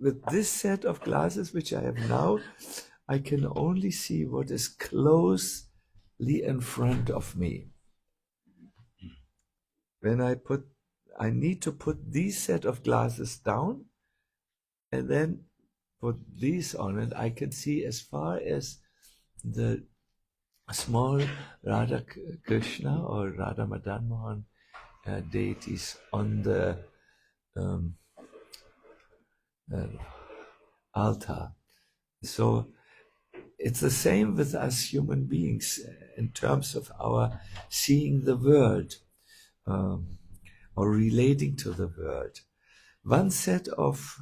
with this set of glasses which I have now, I can only see what is closely in front of me. When I need to put these set of glasses down and then put these on, and I can see as far as the small Radha Krishna or Radha Madan Mohan deities on the altar. So it's the same with us human beings in terms of our seeing the world or relating to the world. One set of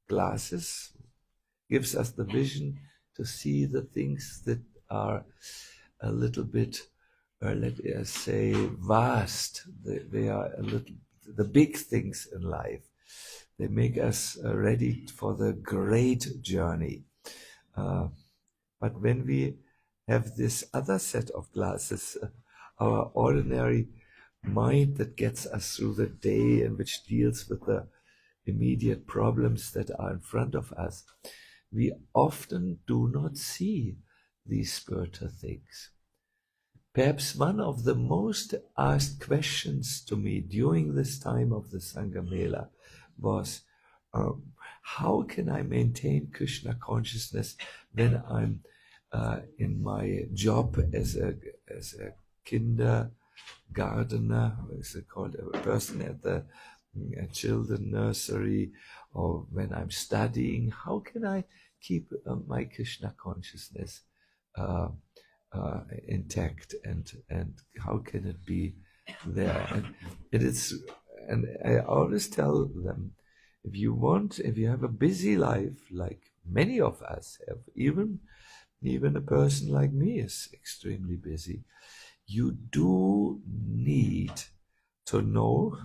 glasses gives us the vision to see the things that are a little bit, let us say, vast. They are a little, the big things in life. They make us ready for the great journey. But when we have this other set of glasses, our ordinary mind that gets us through the day and which deals with the immediate problems that are in front of us, we often do not see these spiritual things. Perhaps one of the most asked questions to me during this time of the Sanga Mela was, how can I maintain Krishna consciousness when I'm in my job as a kindergartner, what is it called, a person at the children nursery, or when I'm studying? How can I keep my Krishna consciousness intact, and how can it be there? And I always tell them, if you have a busy life, like many of us have, even a person like me is extremely busy, you do need to know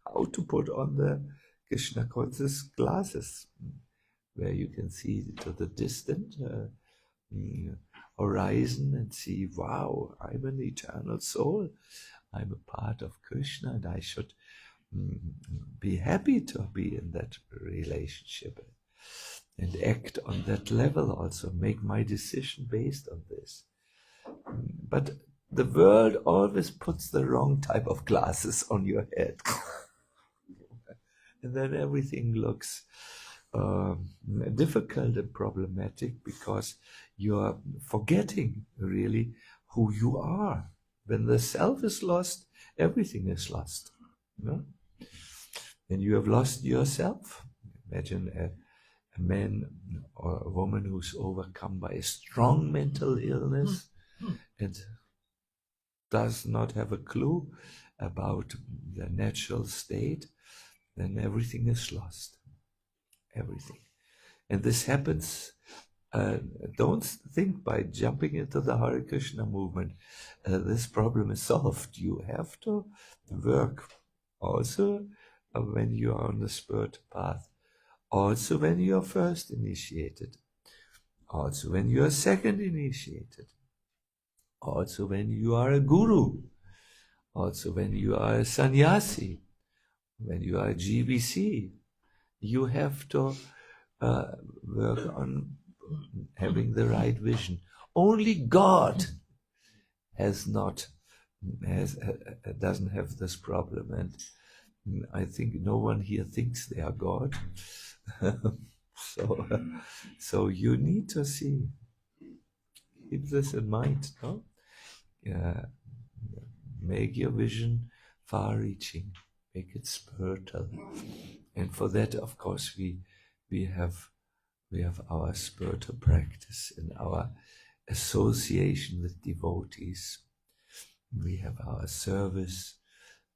how to put on the Krishna conscious glasses, where you can see to the distant horizon and see, wow, I'm an eternal soul. I'm a part of Krishna, and I should be happy to be in that relationship and act on that level also, make my decision based on this. But the world always puts the wrong type of glasses on your head. And then everything looks difficult and problematic, because you're forgetting really who you are. When the self is lost, everything is lost. When you have lost yourself, imagine a man or a woman who's overcome by a strong mental illness and does not have a clue about the natural state, then everything is lost. Everything. And this happens, don't think by jumping into the Hare Krishna movement, this problem is solved. You have to work also when you are on the spiritual path, also when you are first initiated, also when you are second initiated, also when you are a guru, also when you are a sannyasi, when you are a GBC. You have to work on having the right vision. Only God doesn't have this problem, and I think no one here thinks they are God. So you need to see. Keep this in mind, no? Make your vision far-reaching. Make it spiritual. And for that, of course, we have our spiritual practice and our association with devotees. We have our service,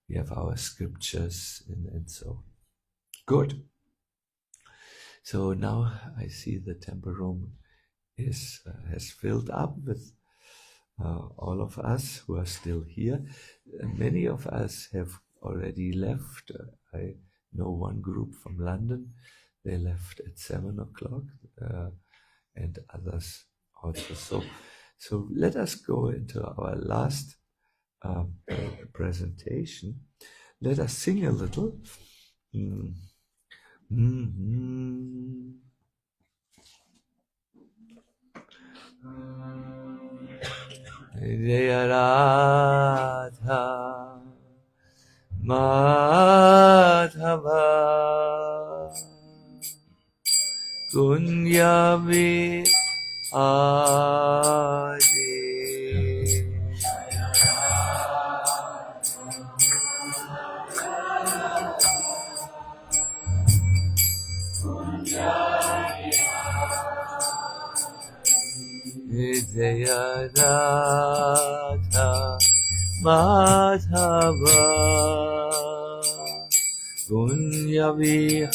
we have our scriptures, and so. Good. So now I see the temple room has filled up with all of us who are still here. Many of us have already left. I know one group from London. They left at 7 o'clock, and others also. So let us go into our last presentation. Let us sing a little. Jaya Radha Madhava Kunya Vihari Jaya Radha Madhava Kunya Vihari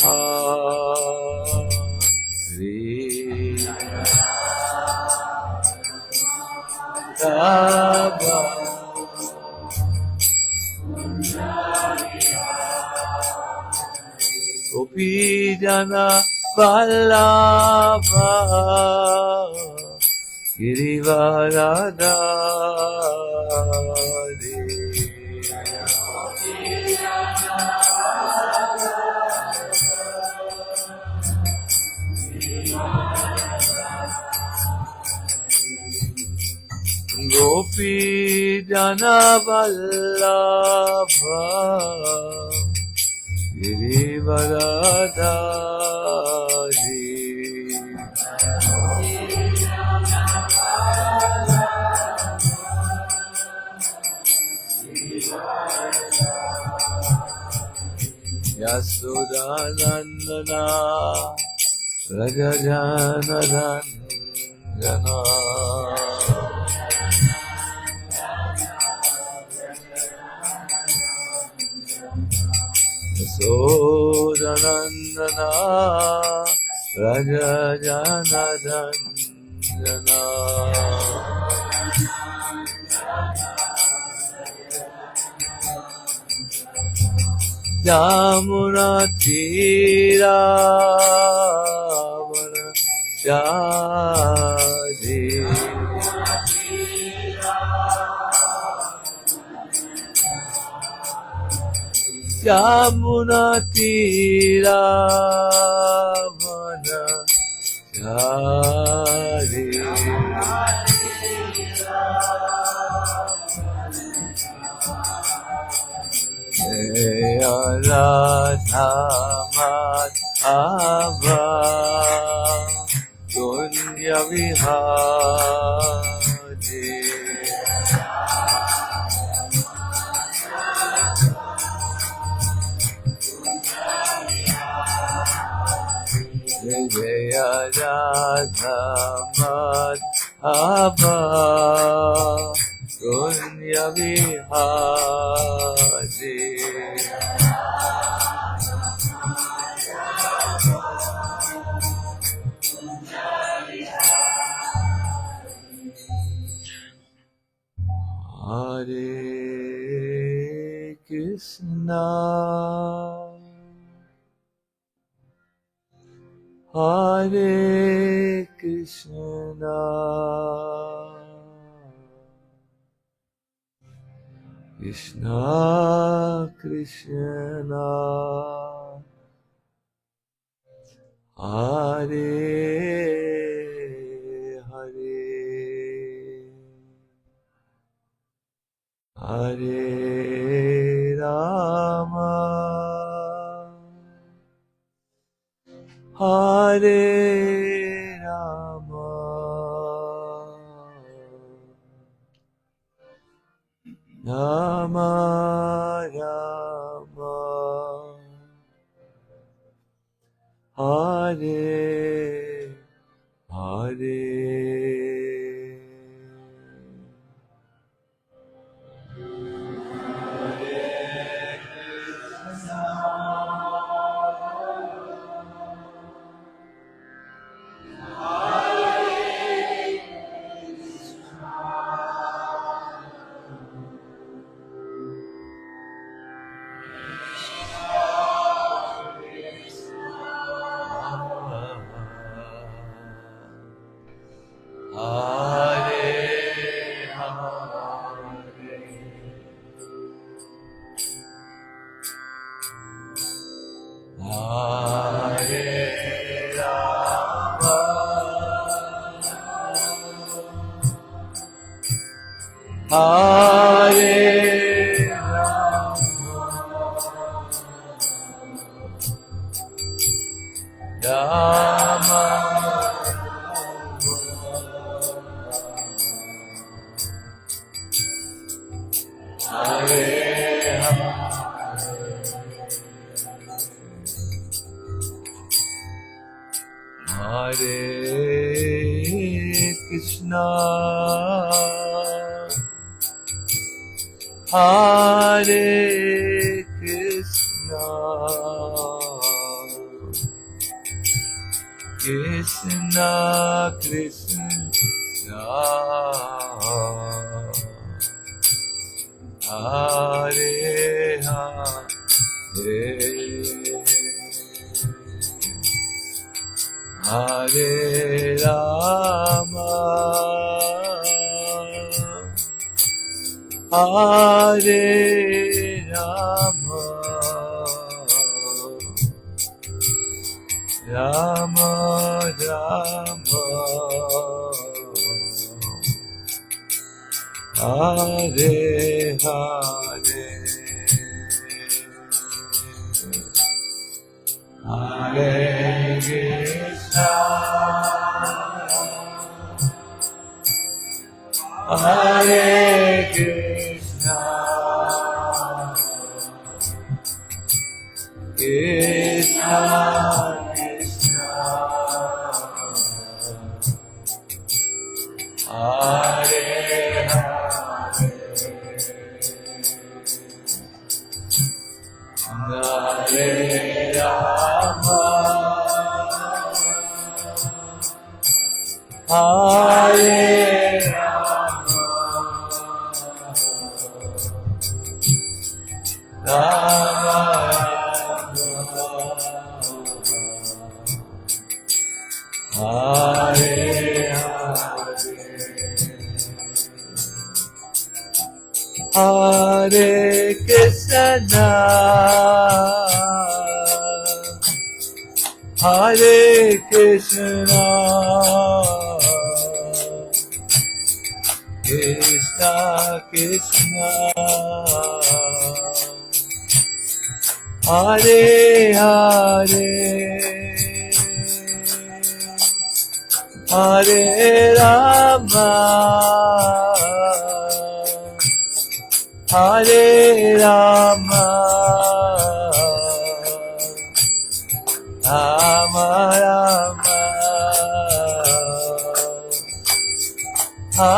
Radha Gopi Jana Vallabha Girivaradari Gopi Jana Vallabha Girivaradari Yasudanandana Rajajanadandana Yasudanandana Rajajanadandana Yamuna Tira Jadi Yamuna Tira Jadi Jaya Radha Madhava Kunya Vihari Jaya Radha Madhava Kunya Vihari Hare Krishna Hare Krishna Krishna Krishna Hare Hare Hare Rama Hare Rama Rama Rama Hare Hare Hare Rama, Rama Hare Hare, Hare Krishna, Hare Krishna, Krishna Krishna, Hare Hare, Hare Rama, Hare Rama, Rama Rama, Hare Hare, Hare Krishna, Hare Krishna, Krishna Krishna, Hare Hare, Hare Rama, Hare Rama, Rama Rama,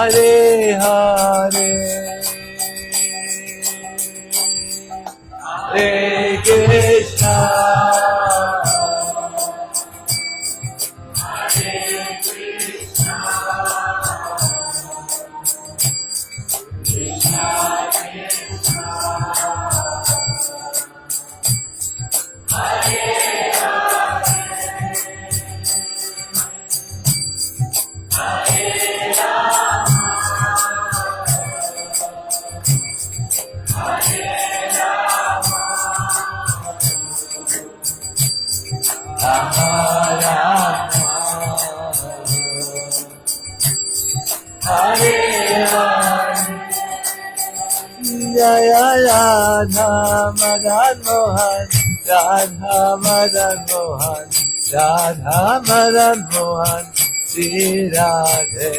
Hare Hare, Hare Krishna, Hare Krishna, Krishna Krishna, Hare Hare, Hare Rama, Hare Rama, Rama Rama, Hare Hare, Hare Krishna, Jaya Radha Madan Mohan, Radha Madan Mohan, Radha Madan Mohan, Sri Radhe.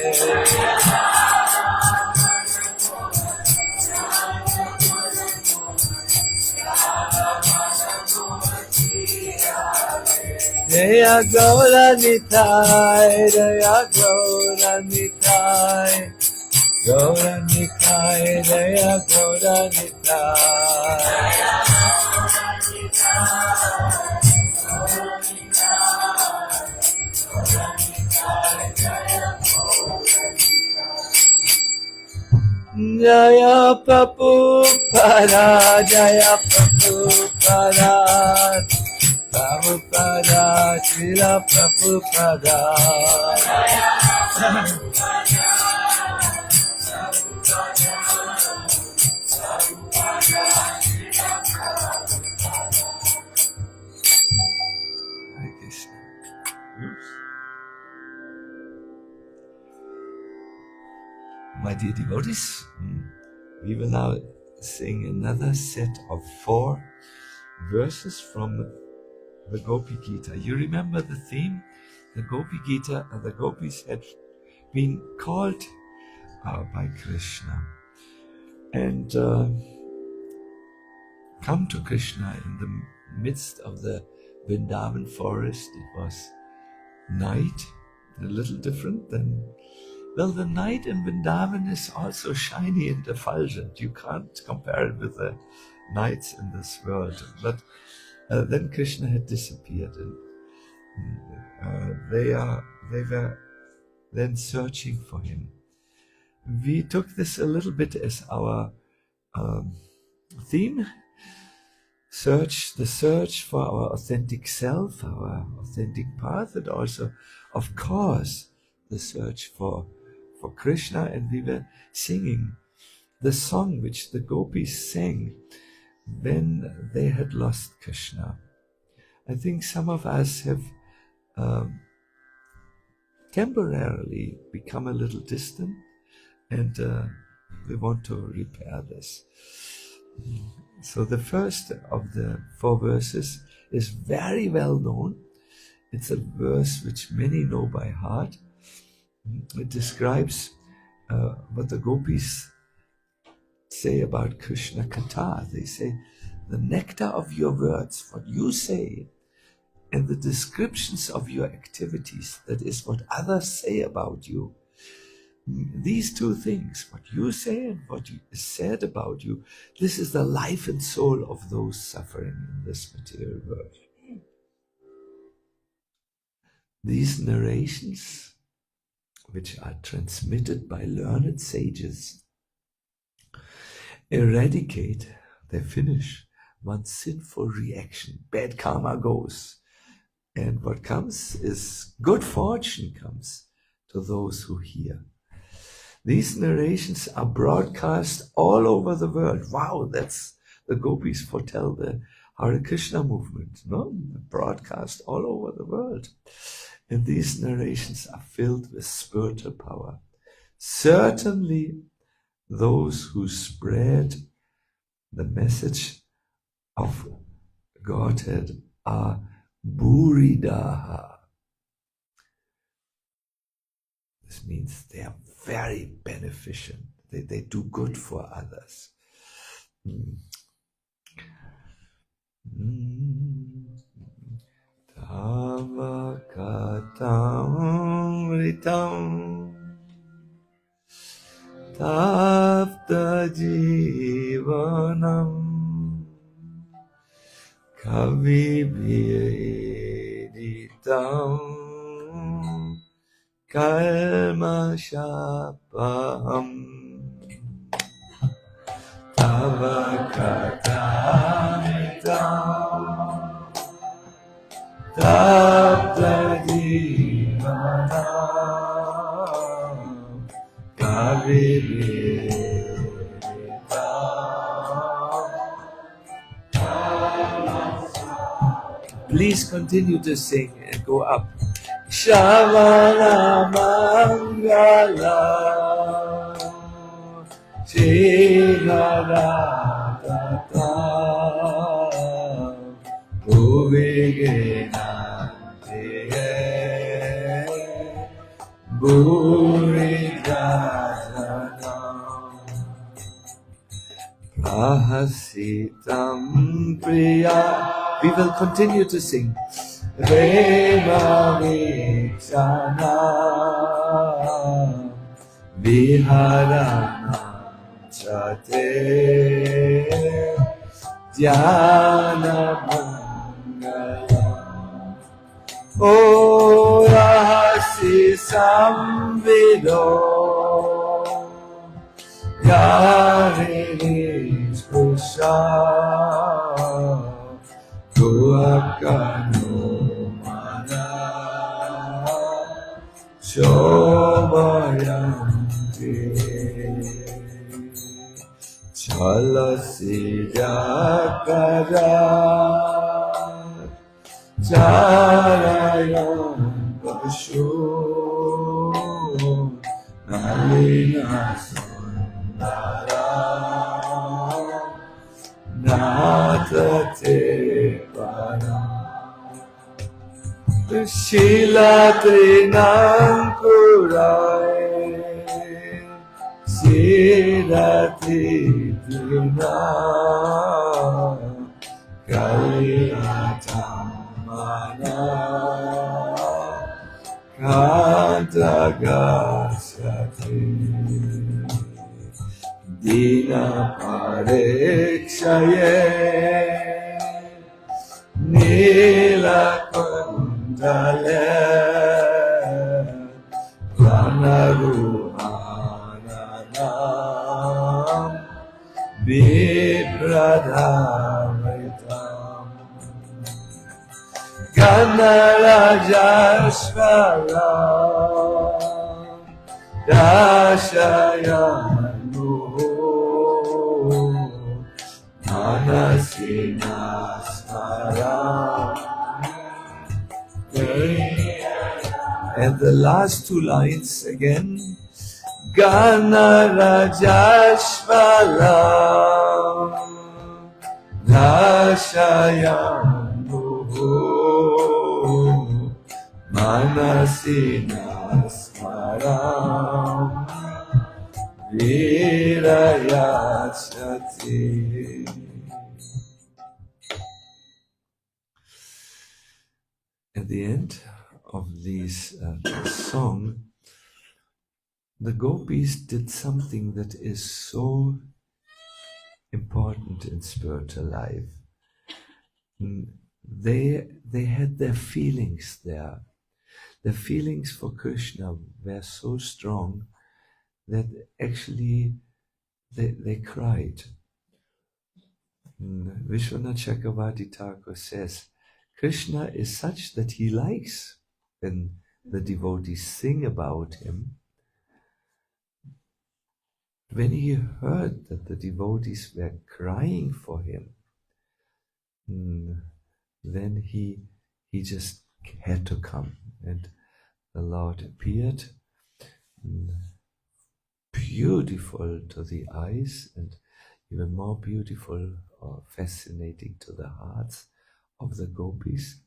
Jaya Gaura Nitai, Jaya Gaura Nitai, Gaura Nitai, Jaya Gaura Nitai. Jaya Prabhupada, Jaya Prabhupada, Prabhupada, Srila Prabhupada. Hare Krishna. my dear devotees, we will now sing another set of 4 verses from the Gopi Gita. You remember the theme? The Gopi Gita, the Gopis had been called by Krishna and come to Krishna in the midst of the Vrindavan forest. It was night, a little different than, well, the night in Vrindavan is also shiny and effulgent. You can't compare it with the nights in this world. But then Krishna had disappeared, and they were then searching for him. We took this a little bit as our theme. The search for our authentic self, our authentic path, and also, of course, the search for Krishna. And we were singing the song which the Gopis sang when they had lost Krishna. I think some of us have temporarily become a little distant, and we want to repair this. So the first of the 4 verses is very well known. It's a verse which many know by heart. It describes what the Gopis say about Krishna Katha. They say, the nectar of your words, what you say, and the descriptions of your activities, that is what others say about you. These 2 things, what you say and what is said about you, this is the life and soul of those suffering in this material world. These narrations, which are transmitted by learned sages, eradicate, they finish one sinful reaction. Bad karma goes. And what comes is good fortune comes to those who hear. These narrations are broadcast all over the world. Wow, that's the Gopis foretell the Hare Krishna movement, no? Broadcast all over the world. And these narrations are filled with spiritual power. Certainly, those who spread the message of Godhead are Buridaha. This means they are very beneficent. They do good for others. Tava katam ritam tapta jivanam kavibhiritam kalmashapaham tava katamitam tapta jivanam kavibhiritam. Please continue to sing and go up. Shavana Mangala Shivaratata Uvigenante Buridhana Prahasitam Priya. We will continue to sing. Prema Vikshana Viharana Chate Dhyana Mangala O Rahasi Samvido Yarini Spusha Tuakano Shobayanti Chalasi Jakara Jarayan Pashu Nalina Shila Trinankurai Sirati Trina Kaliyatamana Kantagasyati Dina Parikshaye Nila Kundale Pranaruhananam Vipradharitam Ganarajashvaram Dashayanu Manasina Smaram. And the last two lines again. Ganarajashvaram Dashayanu Manasina Smaram Virayachati. At the end of this song, the Gopis did something that is so important in spiritual life. They had their feelings there. The feelings for Krishna were so strong that actually they cried. Vishwanath Chakravarti Thakur says, Krishna is such that he likes when the devotees sing about him. When he heard that the devotees were crying for him, then he just had to come, and the Lord appeared, beautiful to the eyes and even more beautiful or fascinating to the hearts of the Gopis.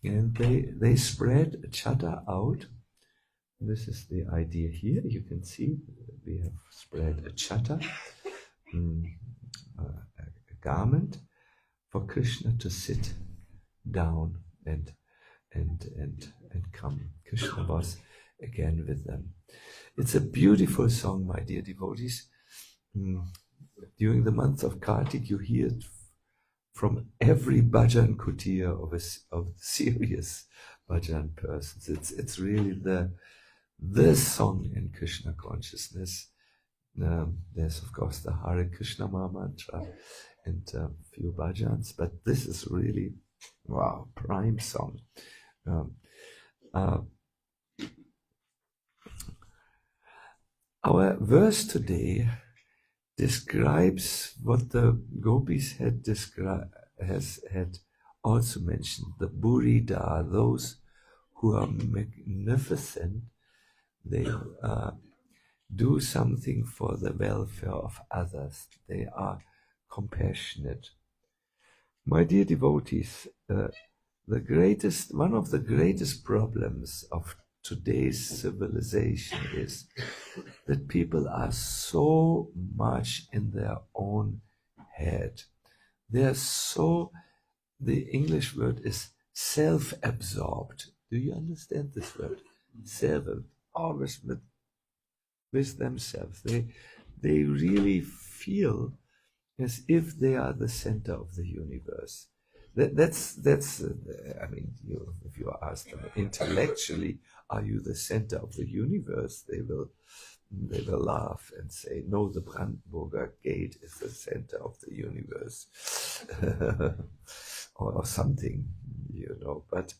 And they spread a chadar out. This is the idea here. You can see we have spread a chadar, a garment for Krishna to sit down and come. Krishna was again with them. It's a beautiful song, my dear devotees. During the month of Kartik, you hear it from every bhajan kutir of serious bhajan persons. It's really the song in Krishna consciousness. There's of course the Hare Krishna mantra and a few bhajans, but this is really prime song. Our verse today describes what the Gopis had also mentioned. The Burida, those who are magnificent, they do something for the welfare of others. They are compassionate. My dear devotees, one of the greatest problems of today's civilization is that people are so much in their own head. They're so, the English word is self-absorbed. Do you understand this word? Always with themselves. They really feel as if they are the center of the universe. That's I mean, if you ask them intellectually, are you the center of the universe? They will laugh and say, no, the Brandenburger Gate is the center of the universe, or something, But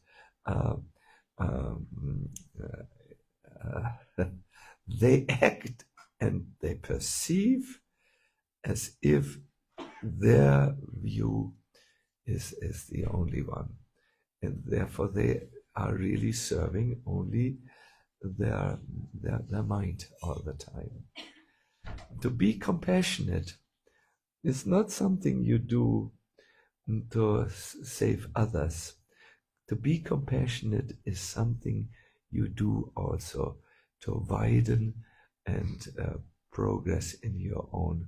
they act and they perceive as if their view is the only one, and therefore they are really serving only their mind all the time. To be compassionate is not something you do to save others. To be compassionate is something you do also to widen and progress in your own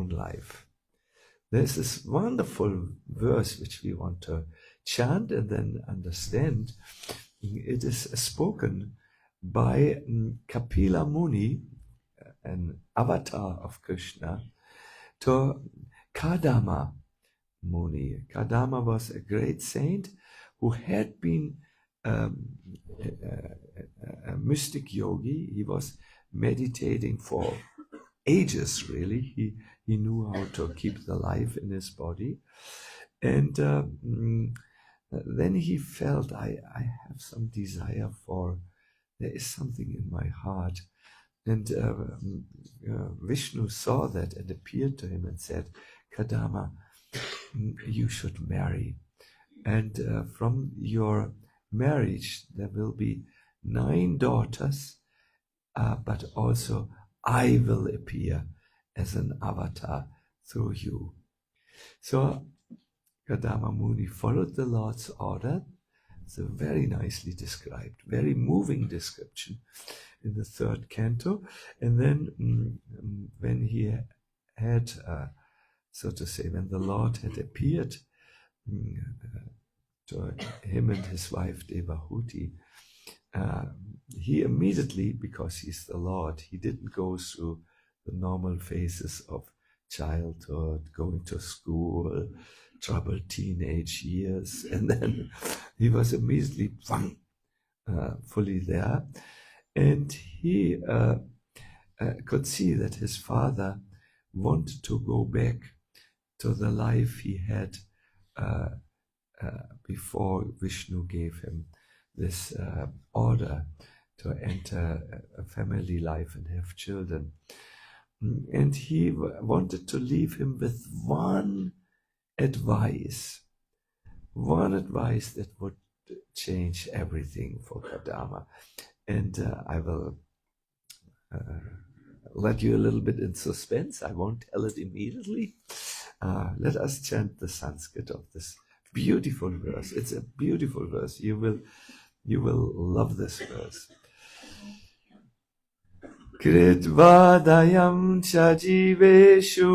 life. There's this wonderful verse which we want to chant and then understand. It is spoken by Kapila Muni, an avatar of Krishna, to Kardama Muni. Kardama was a great saint who had been a mystic yogi. He was meditating for ages, really. He knew how to keep the life in his body. And then he felt, I have some desire for, there is something in my heart. And Vishnu saw that and appeared to him and said, Kardama, you should marry. And from your marriage, there will be 9 daughters, but also I will appear as an avatar through you. So Kardama Muni followed the Lord's order. It's a very nicely described, very moving description in the 3rd canto. And then when he had, so to say, when the Lord had appeared to him and his wife Devahuti, he immediately, because he's the Lord, he didn't go through the normal phases of childhood, going to school, troubled teenage years, and then he was immediately fully there. And he could see that his father wanted to go back to the life he had before Vishnu gave him this order to enter a family life and have children. And he wanted to leave him with one advice that would change everything for Kardama. And I will let you a little bit in suspense. I won't tell it immediately. Let us chant the Sanskrit of this beautiful verse. It's a beautiful verse. You will love this verse. Kritvadayam cha jiveshu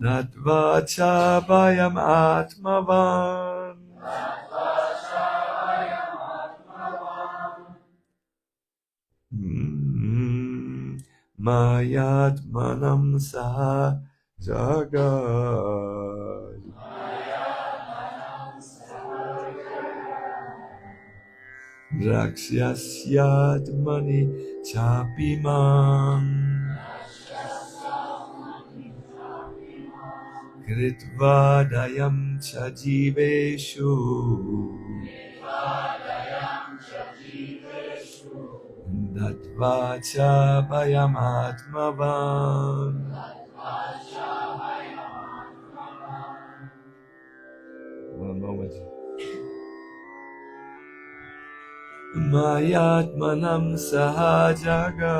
Natva cha vayam atmavan Mayatmanam saha jagat Rakshasyatmani chapimam Kritvadayam cha jiveshu Natva cha vayam atmavan. One moment. Mayatmanam sahajaga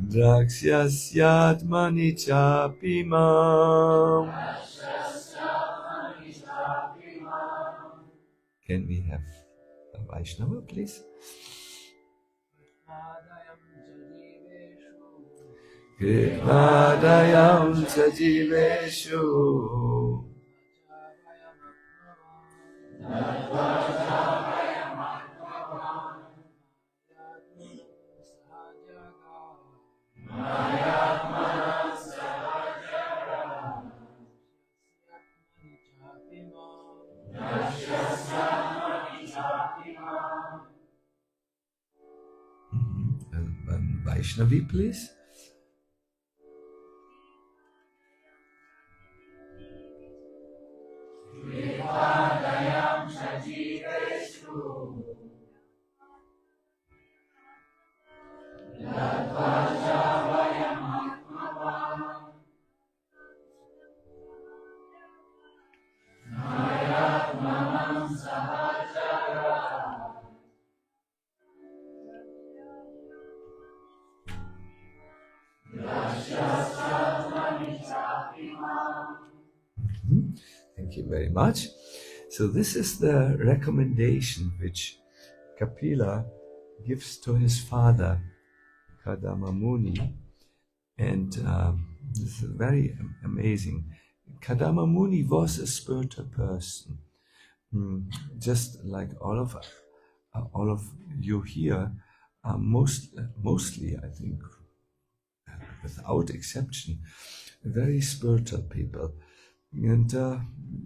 Draksyasyatmani chapimam. Can we have a Vaishnava, please? Kritvadayam sajiveshu Vaishnavi, please. Thank you very much. So this is the recommendation which Kapila gives to his father, Kardama Muni, and this is very amazing. Kardama Muni was a spiritual person, just like all of you here are mostly, I think, without exception, very spiritual people. And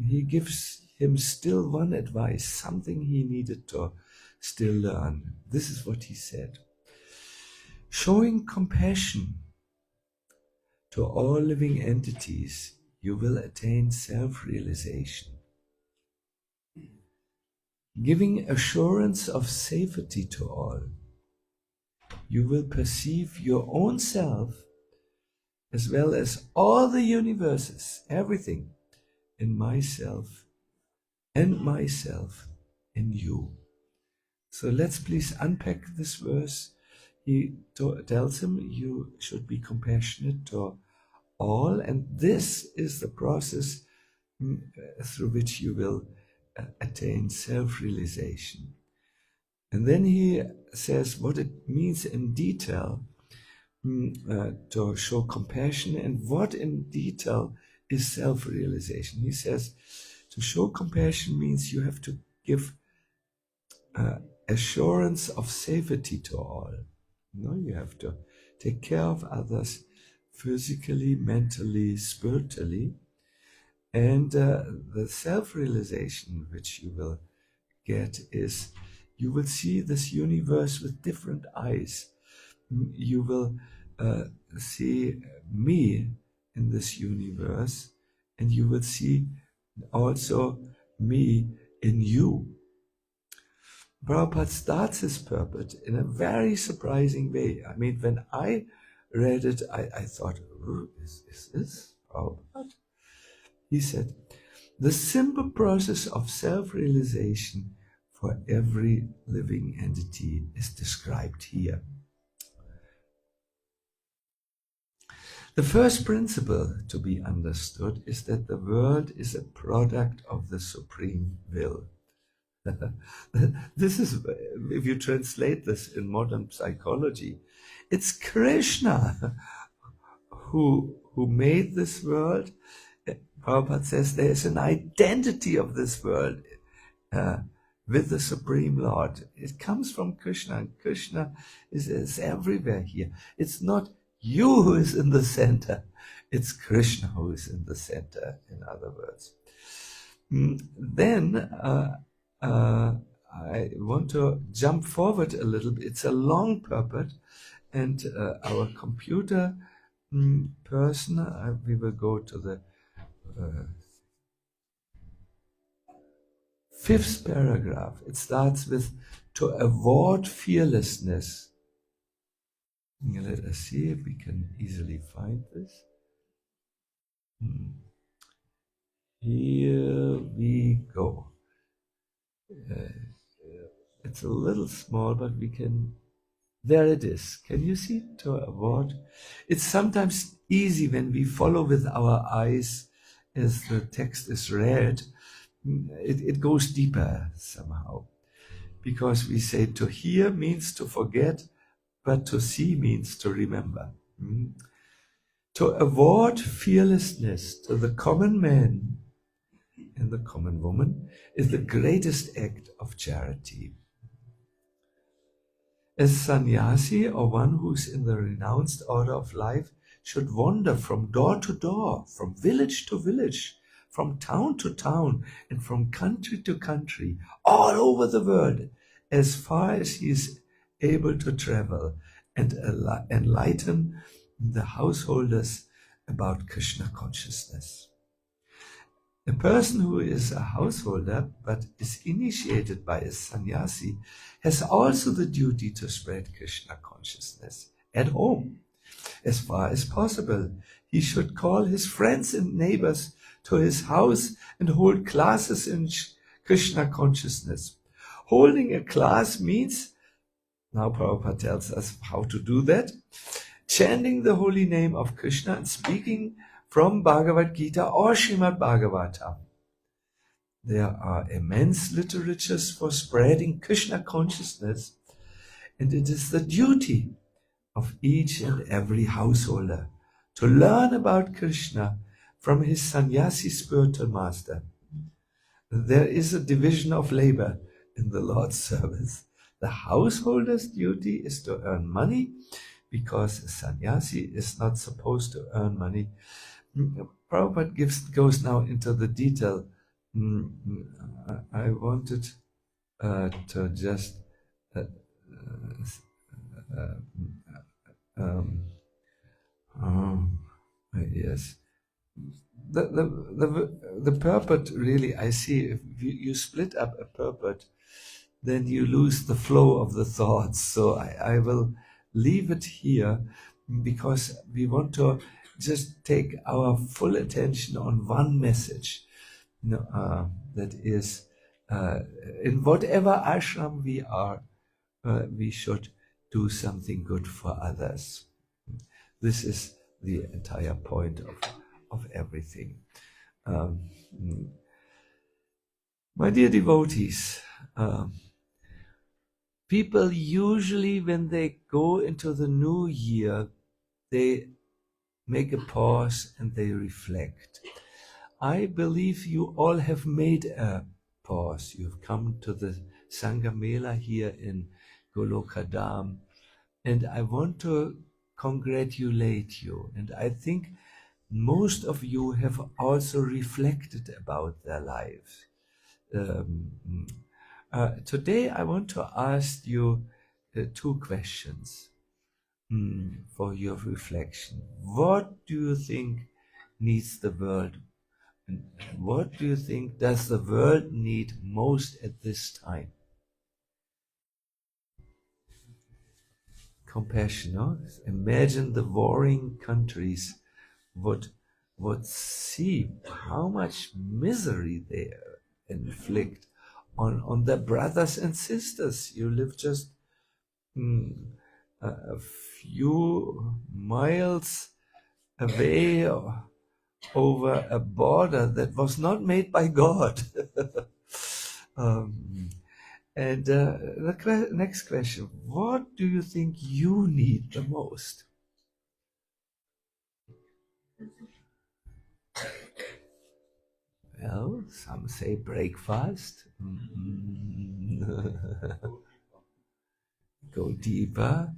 he gives him still one advice, something he needed to still learn. This is what he said. Showing compassion to all living entities, you will attain self-realization. Giving assurance of safety to all, you will perceive your own self as well as all the universes, everything in myself and myself in you. So let's please unpack this verse. He tells him you should be compassionate to all, and this is the process through which you will attain self-realization. And then he says what it means in detail to show compassion, and what in detail is self-realization. He says to show compassion means you have to give assurance of safety to all. You have to take care of others physically, mentally, spiritually. And the self-realization which you will get is you will see this universe with different eyes. You will see me in this universe, and you will see also me in you. Prabhupada starts his purport in a very surprising way. I mean, when I read it, I thought, is this Prabhupada? He said, the simple process of self-realization for every living entity is described here. The first principle to be understood is that the world is a product of the Supreme Will. This is, if you translate this in modern psychology, it's Krishna who made this world. Prabhupada says there is an identity of this world with the Supreme Lord. It comes from Krishna, and Krishna is everywhere here. It's not you who is in the center, it's Krishna who is in the center, in other words. Then I want to jump forward a little bit. It's a long purport, and our computer person, we will go to the 5th paragraph. It starts with, to avoid fearlessness. Let us see if we can easily find this. Here we go. It's a little small, but we can. There it is. Can you see? To avoid. It's sometimes easy when we follow with our eyes as the text is read. It goes deeper somehow, because we say to hear means to forget, but to see means to remember. To award fearlessness to the common man and the common woman is the greatest act of charity. As sannyasi, or one who's in the renounced order of life, should wander from door to door, from village to village, from town to town, and from country to country, all over the world, as far as he is able to travel, and enlighten the householders about Krishna consciousness. A person who is a householder but is initiated by a sannyasi has also the duty to spread Krishna consciousness at home. As far as possible, he should call his friends and neighbors to his house and hold classes in Krishna consciousness. Holding a class means, now Prabhupada tells us how to do that, chanting the holy name of Krishna and speaking from Bhagavad Gita or Srimad Bhagavatam. There are immense literatures for spreading Krishna consciousness, and it is the duty of each and every householder to learn about Krishna from his sannyasi spiritual master. There is a division of labor in the Lord's service. The householder's duty is to earn money, because a sannyasi is not supposed to earn money. Prabhupada goes now into the detail. I wanted to just yes. The purport, really, I see, if you split up a purport, then you lose the flow of the thoughts. So I will leave it here, because we want to just take our full attention on one message. That is, in whatever ashram we are, we should do something good for others. This is the entire point of everything. My dear devotees, people usually, when they go into the new year, they make a pause and they reflect. I believe you all have made a pause. You've come to the Sanga Mela here in Golokadam, and I want to congratulate you. And I think most of you have also reflected about their lives. Today I want to ask you two questions for your reflection. What do you think needs the world? And what do you think does the world need most at this time? Compassion, no? Imagine the warring countries would see how much misery they inflict on their brothers and sisters. You live just a few miles away over a border that was not made by God. And the next question, what do you think you need the most? Well, some say breakfast. Go deeper.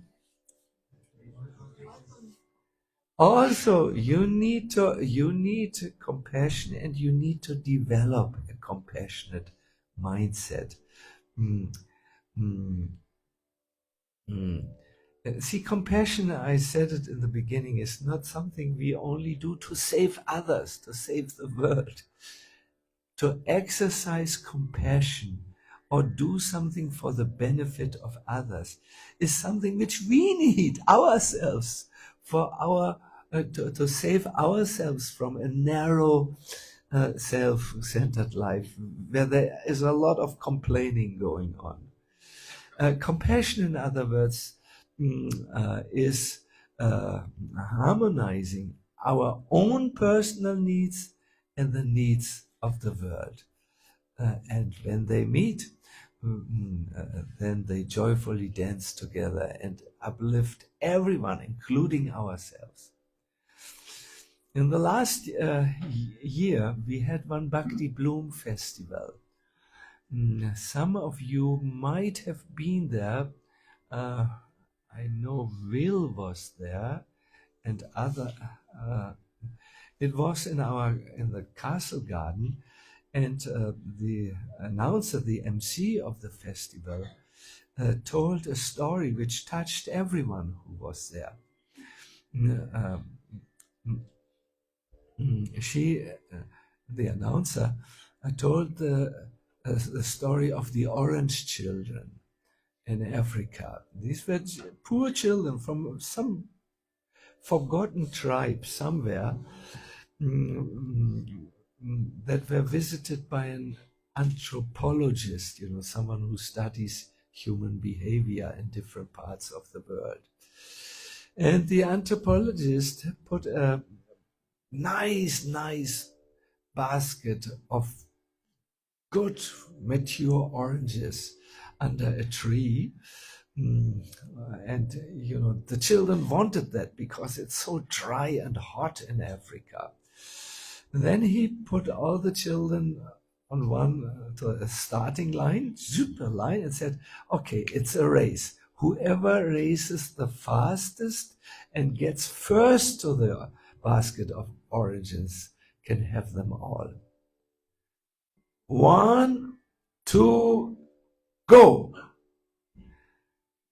Also, you need compassion, and you need to develop a compassionate mindset. See, compassion, I said it in the beginning, is not something we only do to save others, to save the world. To exercise compassion or do something for the benefit of others is something which we need ourselves for to save ourselves from a narrow, self-centered life where there is a lot of complaining going on. Compassion, in other words, is harmonizing our own personal needs and the needs of the world. And when they meet, then they joyfully dance together and uplift everyone, including ourselves. In the last year, we had one Bhakti Bloom festival. Some of you might have been there. I know Will was there, and other. It was in the castle garden, and the announcer, the MC of the festival, told a story which touched everyone who was there. She, the announcer, told the story of the orange children in Africa. These were poor children from some forgotten tribe somewhere that were visited by an anthropologist, someone who studies human behavior in different parts of the world. And the anthropologist put a nice basket of good mature oranges under a tree. And the children wanted that because it's so dry and hot in Africa. And then he put all the children on one starting line, super line, and said, okay, it's a race. Whoever races the fastest and gets first to the basket of oranges can have them all. 1, 2, go!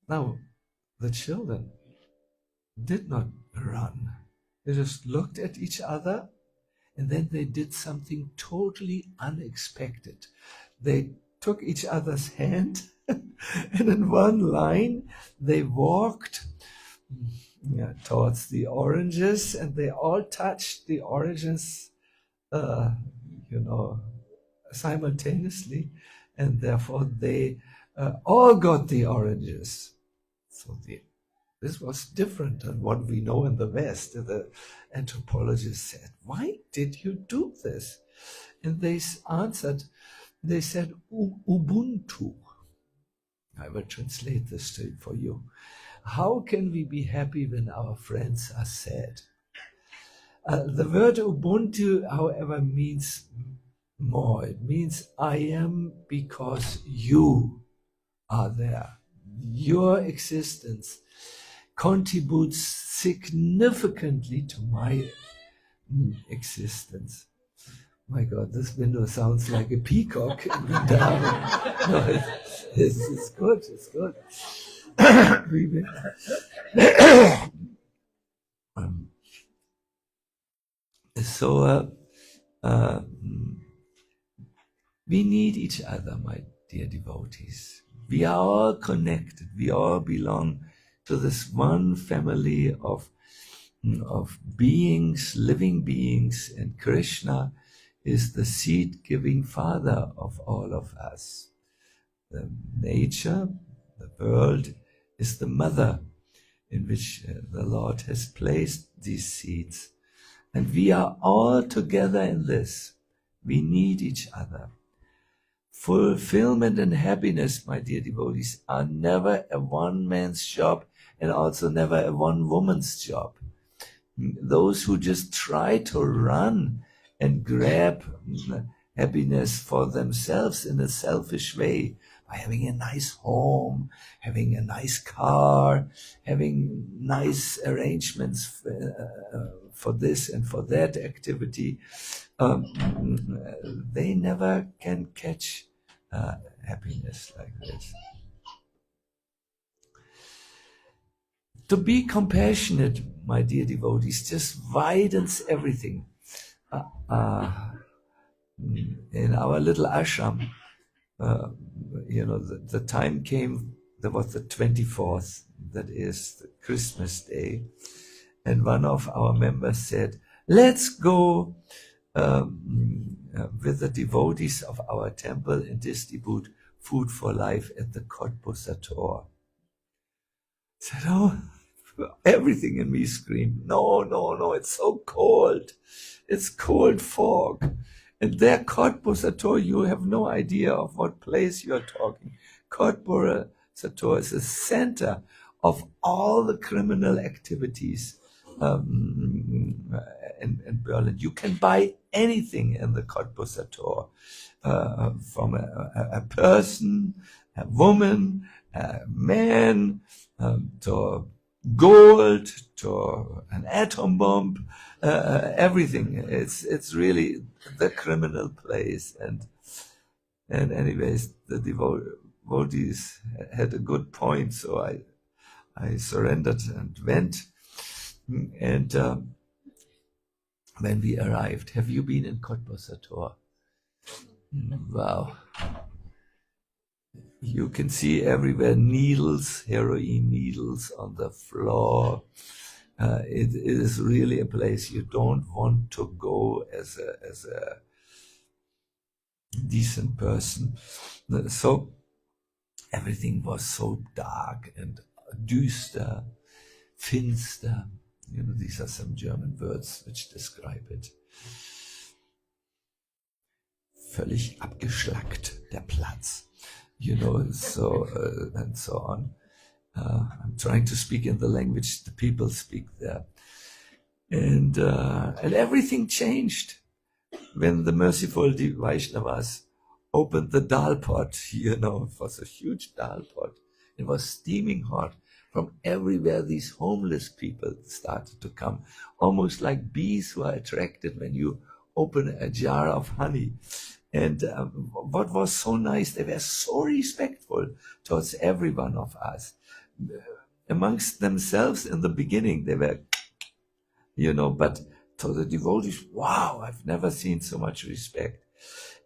Now, the children did not run. They just looked at each other, and then they did something totally unexpected. They took each other's hand, and in one line, they walked towards the oranges, and they all touched the oranges, simultaneously, and therefore they all got the oranges. So this was different than what we know in the West. The anthropologist said, why did you do this? And they answered, they said, Ubuntu. I will translate this for you. How can we be happy when our friends are sad? The word Ubuntu, however, means more. It means I am because you are there. Your existence contributes significantly to my existence. My God, this window sounds like a peacock. No, it's good, it's good. We need each other, my dear devotees. We are all connected. We all belong to this one family of beings, living beings, and Krishna is the seed-giving father of all of us. The nature, the world, is the mother in which the Lord has placed these seeds. And we are all together in this. We need each other. Fulfillment and happiness, my dear devotees, are never a one-man's job and also never a one-woman's job. Those who just try to run and grab happiness for themselves in a selfish way, by having a nice home, having a nice car, having nice arrangements for this and for that activity, they never can catch happiness like this. To be compassionate, my dear devotees, just widens everything. In our little ashram, the time came, there was the 24th, that is the Christmas day, and one of our members said, let's go with the devotees of our temple and distribute food for life at the Kottbusser tour. I said, oh, everything in me screamed, no, it's so cold. It's cold fog. And there, Kottbusser tour, you have no idea of what place you are talking. Kottbusser tour is the center of all the criminal activities in Berlin. You can buy anything in the Kottbusser tour, from a person, a woman, a man, to gold, to an atom bomb, everything. It's really the criminal place. And anyways, the devotees had a good point, so I surrendered and went. And when we arrived, have you been in Kottbusser tour? Wow. You can see everywhere needles, heroin needles on the floor. It is really a place you don't want to go as a decent person. So everything was so dark and düster. finster. These are some German words which describe it. Völlig abgeschlackt, der Platz. So and so on. I'm trying to speak in the language the people speak there. And everything changed when the merciful Vaishnavas opened the dal pot. It was a huge dal pot. It was steaming hot. From everywhere, these homeless people started to come, almost like bees who are attracted when you open a jar of honey. And what was so nice, they were so respectful towards every one of us. Amongst themselves in the beginning, they were, but to the devotees, wow, I've never seen so much respect.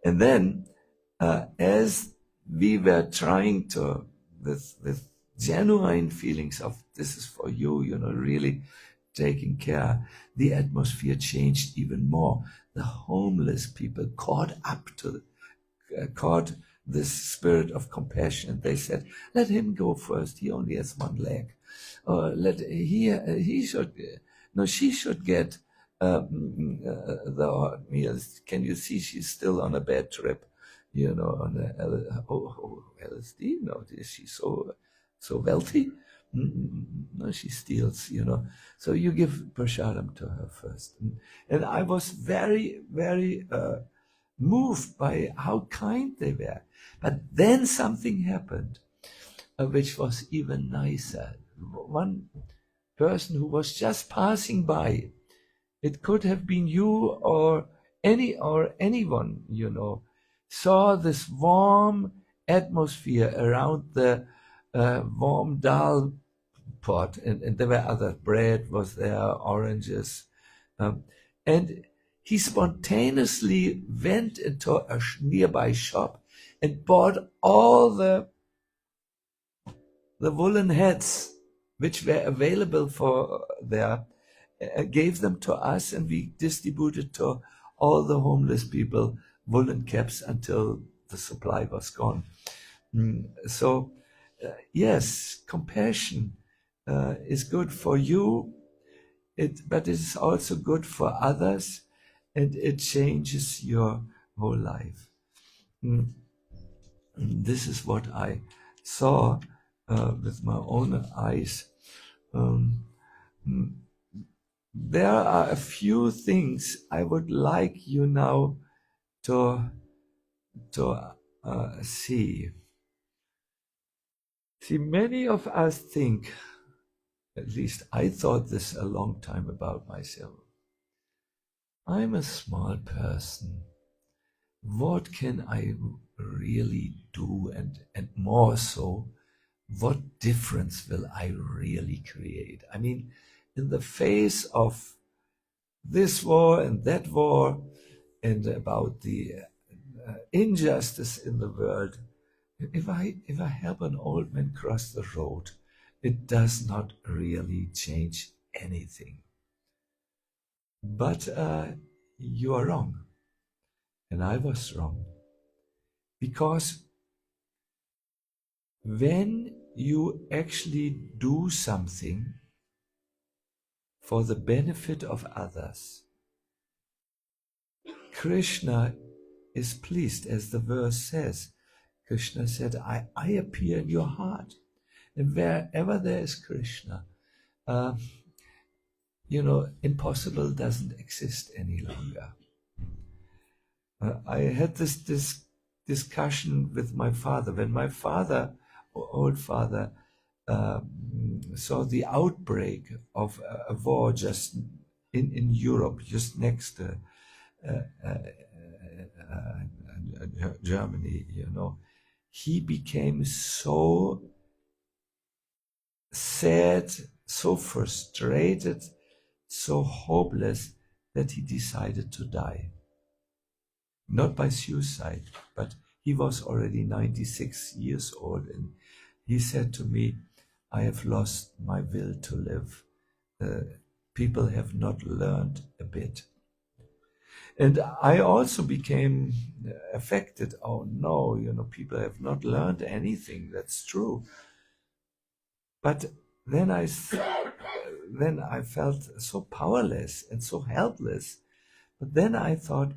And then, as we were trying to, with genuine feelings of this is for you, really taking care, the atmosphere changed even more. The homeless people caught this spirit of compassion. They said, let him go first. He only has one leg. She should get the hot meals. Can you see she's still on a bad trip? On a LSD? No, is she so wealthy? No, she steals, So you give prasadam to her first. And I was very, very moved by how kind they were. But then something happened, which was even nicer. One person who was just passing by, it could have been you or anyone, saw this warm atmosphere around the warm dal pot, and there were other bread was there, oranges, and he spontaneously went into a nearby shop and bought all the woolen hats which were available for there, gave them to us, and we distributed to all the homeless people woolen caps until the supply was gone. So yes, compassion is good for you, but it is also good for others, and it changes your whole life. This is what I saw with my own eyes. There are a few things I would like you now to see. See, many of us think, at least I thought this a long time about myself, I'm a small person. What can I really do? And more so, what difference will I really create? I mean, in the face of this war and that war, and about the injustice in the world, if I help an old man cross the road, it does not really change anything. But you are wrong, and I was wrong, because when you actually do something for the benefit of others, Krishna is pleased, as the verse says. Krishna said, I appear in your heart. And wherever there is Krishna, impossible doesn't exist any longer. I had this discussion with my father. When my father, old father, saw the outbreak of a war just in Europe, just next to Germany, he became so sad, so frustrated, so hopeless that he decided to die. Not by suicide, but he was already 96 years old, and he said to me, I have lost my will to live. People have not learned a bit. And I also became affected. Oh no, people have not learned anything. That's true. But then I then I felt so powerless and so helpless. But then I thought,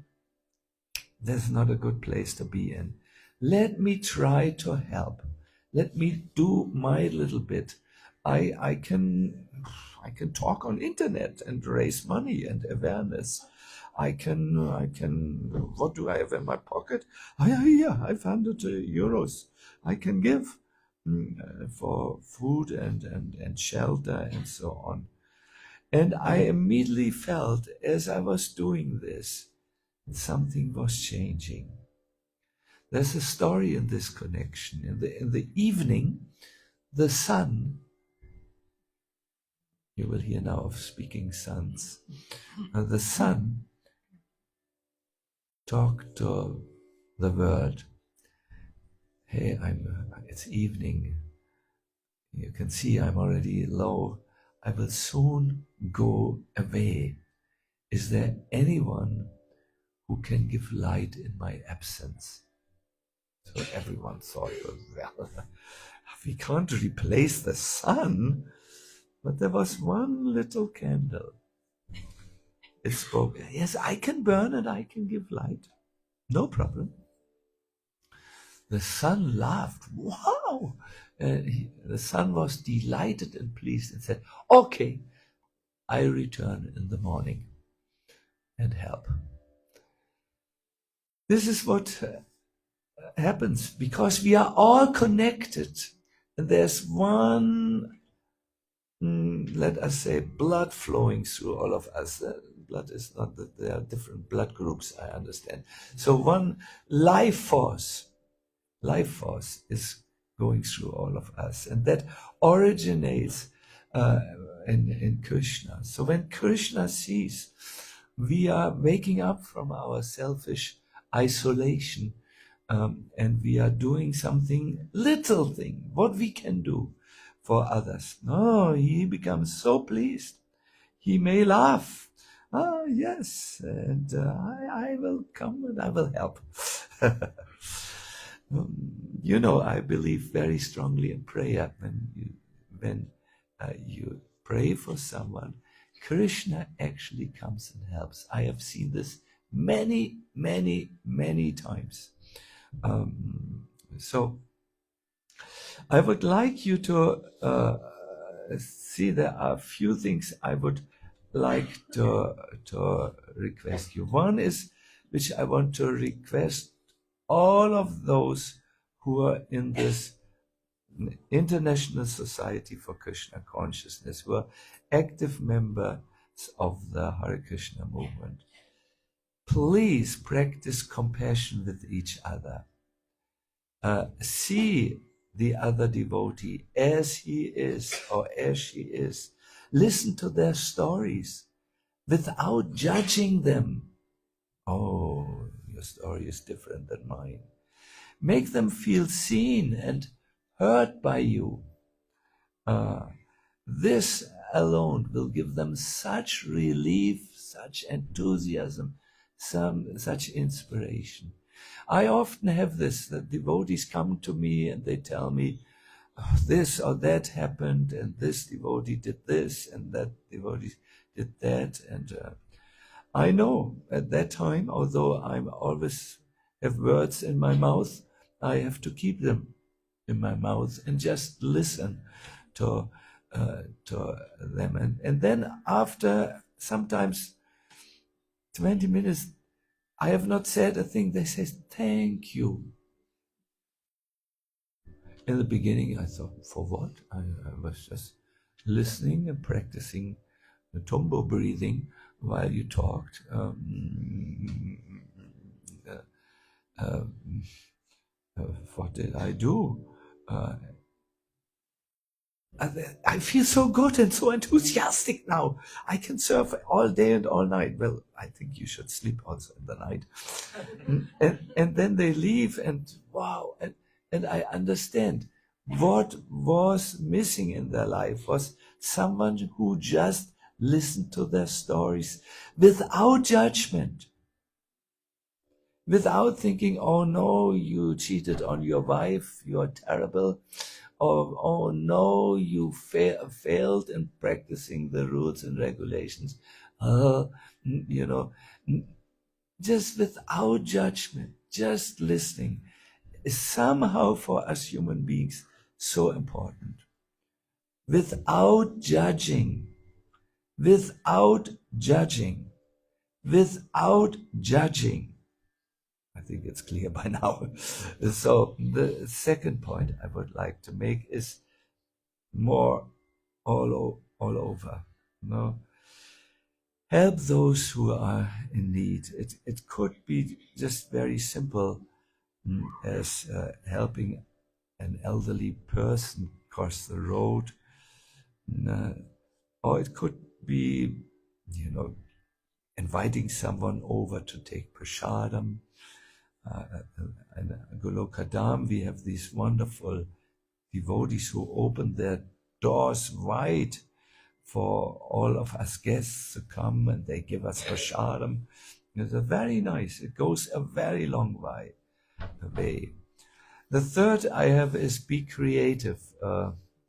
that's not a good place to be in. Let me try to help. Let me do my little bit. I can talk on internet and raise money and awareness. I can. What do I have in my pocket? I have 100 euros. I can give for food and shelter and so on. And I immediately felt, as I was doing this, something was changing. There's a story in this connection. In the evening, the sun, you will hear now of speaking suns, the sun talked to the world. Hey, it's evening. You can see I'm already low. I will soon go away. Is there anyone who can give light in my absence? So everyone thought, well, we can't replace the sun. But there was one little candle. It spoke, yes, I can burn and I can give light. No problem. The sun laughed. Wow! The sun was delighted and pleased and said, okay, I return in the morning and help. This is what happens because we are all connected. And there's one, let us say, blood flowing through all of us. Blood is not that there are different blood groups, I understand. So one life force is going through all of us, and that originates in Krishna. So when Krishna sees we are waking up from our selfish isolation, and we are doing something, little thing, what we can do for others. Oh, he becomes so pleased. He may laugh. Ah, yes, and I will come and I will help. You know, I believe very strongly in prayer. When you pray for someone, Krishna actually comes and helps. I have seen this many, many, many times. So I would like you to see there are a few things I would like to request you. One is, which I want to request all of those who are in this International Society for Krishna Consciousness, who are active members of the Hare Krishna movement. Please practice compassion with each other. See the other devotee as he is or as she is. Listen to their stories without judging them. Oh, your story is different than mine. Make them feel seen and heard by you. This alone will give them such relief, such enthusiasm, such inspiration. I often have this, that devotees come to me and they tell me, oh, this or that happened, and this devotee did this, and that devotee did that. And I know at that time, although I always have words in my mouth, I have to keep them in my mouth and just listen to them. And then after sometimes 20 minutes, I have not said a thing. They say, thank you. In the beginning, I thought, for what? I was just listening and practicing the tombo breathing while you talked. What did I do? I feel so good and so enthusiastic now. I can surf all day and all night. Well, I think you should sleep also in the night. and then they leave, and wow, and I understand what was missing in their life was someone who just listened to their stories without judgment, without thinking, oh no, you cheated on your wife, you're terrible, of, oh no, you failed in practicing the rules and regulations, you know, just without judgment, just listening is somehow for us human beings so important. Without judging, without judging, without judging. I think it's clear by now. So the second point I would like to make is more all over. No? Help those who are in need. It could be just very simple as helping an elderly person cross the road, or it could be, inviting someone over to take prasadam. And Golokadam, we have these wonderful devotees who open their doors wide for all of us guests to come, and they give us prasadam. It's very nice. It goes a very long way. The third I have is be creative.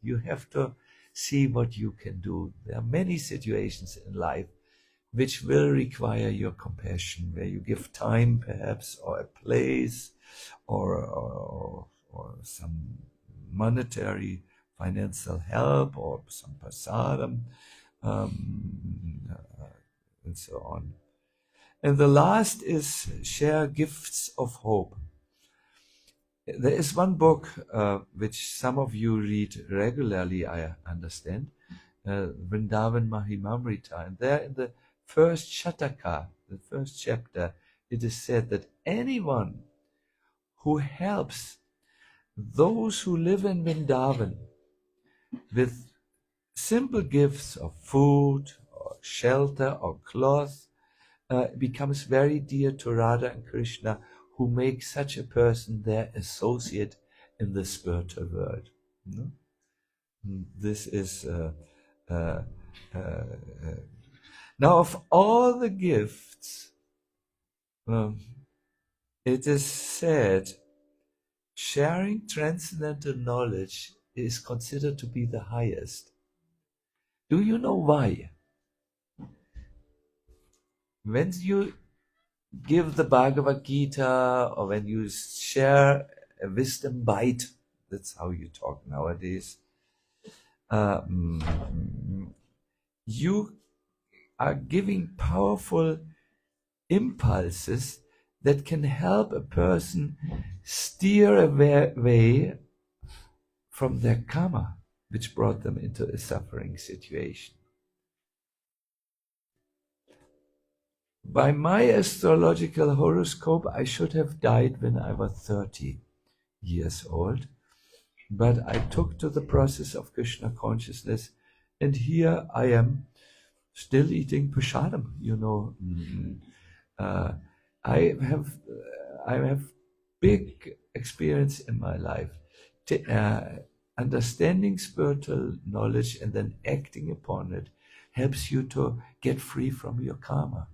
You have to see what you can do. There are many situations in life which will require your compassion, where you give time perhaps, or a place, or some monetary, financial help, or some prasadam, and so on. And the last is share gifts of hope. There is one book which some of you read regularly, I understand, Vrindavan Mahimamrita, and there in the first Shataka, the first chapter, it is said that anyone who helps those who live in Vrindavan with simple gifts of food or shelter or cloth becomes very dear to Radha and Krishna, who make such a person their associate in the spiritual world. This is now, of all the gifts, it is said sharing transcendental knowledge is considered to be the highest. Do you know why? When you give the Bhagavad Gita, or when you share a wisdom bite, that's how you talk nowadays, you are giving powerful impulses that can help a person steer away from their karma, which brought them into a suffering situation. By my astrological horoscope, I should have died when I was 30 years old, but I took to the process of Krishna consciousness, and here I am still eating prasadam. I have big experience in my life. Understanding spiritual knowledge and then acting upon it helps you to get free from your karma.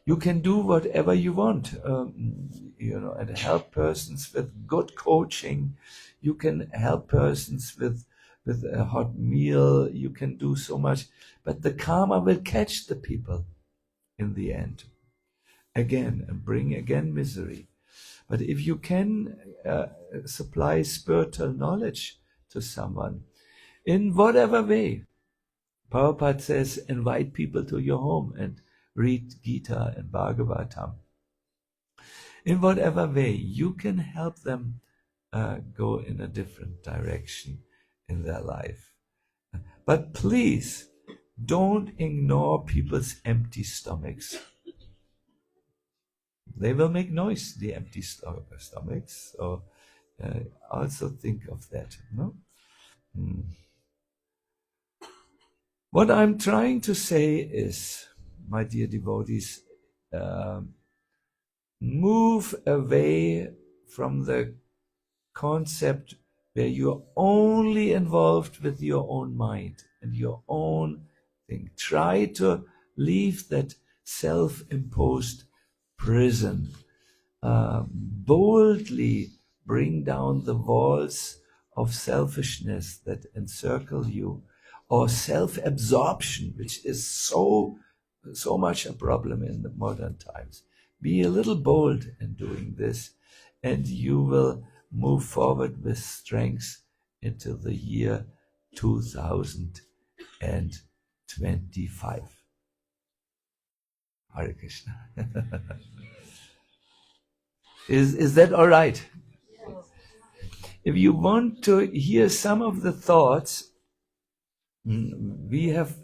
You can do whatever you want, and help persons with good coaching. You can help persons with a hot meal. You can do so much, but the karma will catch the people in the end again and bring again misery. But if you can supply spiritual knowledge to someone in whatever way, Prabhupada says, invite people to your home and read Gita and Bhagavatam. In whatever way, you can help them go in a different direction in their life. But please, don't ignore people's empty stomachs. They will make noise, the empty stomachs. So also think of that. No? What I'm trying to say is, my dear devotees, move away from the concept where you're only involved with your own mind and your own thing. Try to leave that self-imposed prison. Boldly bring down the walls of selfishness that encircle you, or self-absorption, which is so much a problem in the modern times. Be a little bold in doing this, and you will move forward with strength into the year 2025. Hare Krishna. Is that all right? If you want to hear some of the thoughts, we have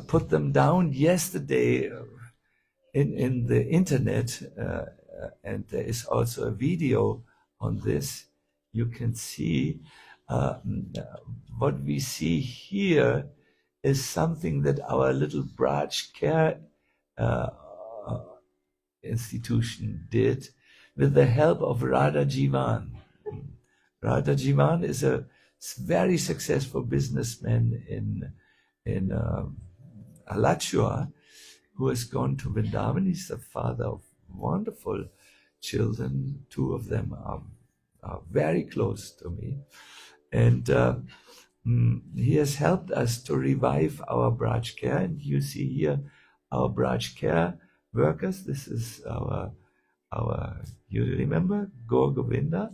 put them down yesterday in the internet, and there is also a video on this. You can see what we see here is something that our little Braj Care institution did with the help of Radha Jivan. Radha Jivan is a very successful businessman in Alachua, who has gone to Vrindavan. He's the father of wonderful children. Two of them are very close to me. And he has helped us to revive our Braj Care. And you see here our Braj Care workers. This is our you remember, Gaur Govinda,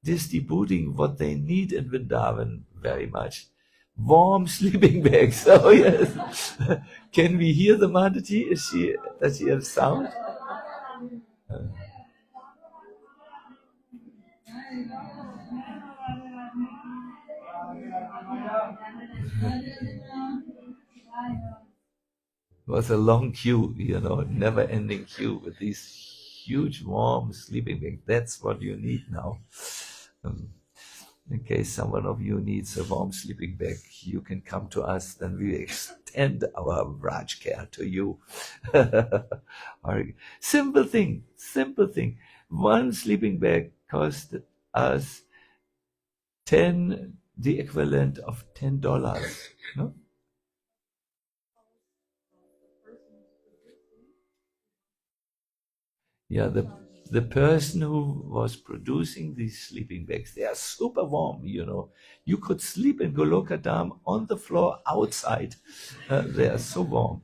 distributing what they need in Vrindavan very much. Warm sleeping bags. Oh yes. Can we hear the Mataji? Does she have sound? It was a long queue, never-ending queue with these huge warm sleeping bags. That's what you need now. In case someone of you needs a warm sleeping bag, you can come to us, then we extend our Braj Care to you. Simple thing. One sleeping bag costed us the equivalent of $10. No? Yeah, the person who was producing these sleeping bags, they are super warm, You could sleep in Golokadam on the floor outside. They are so warm.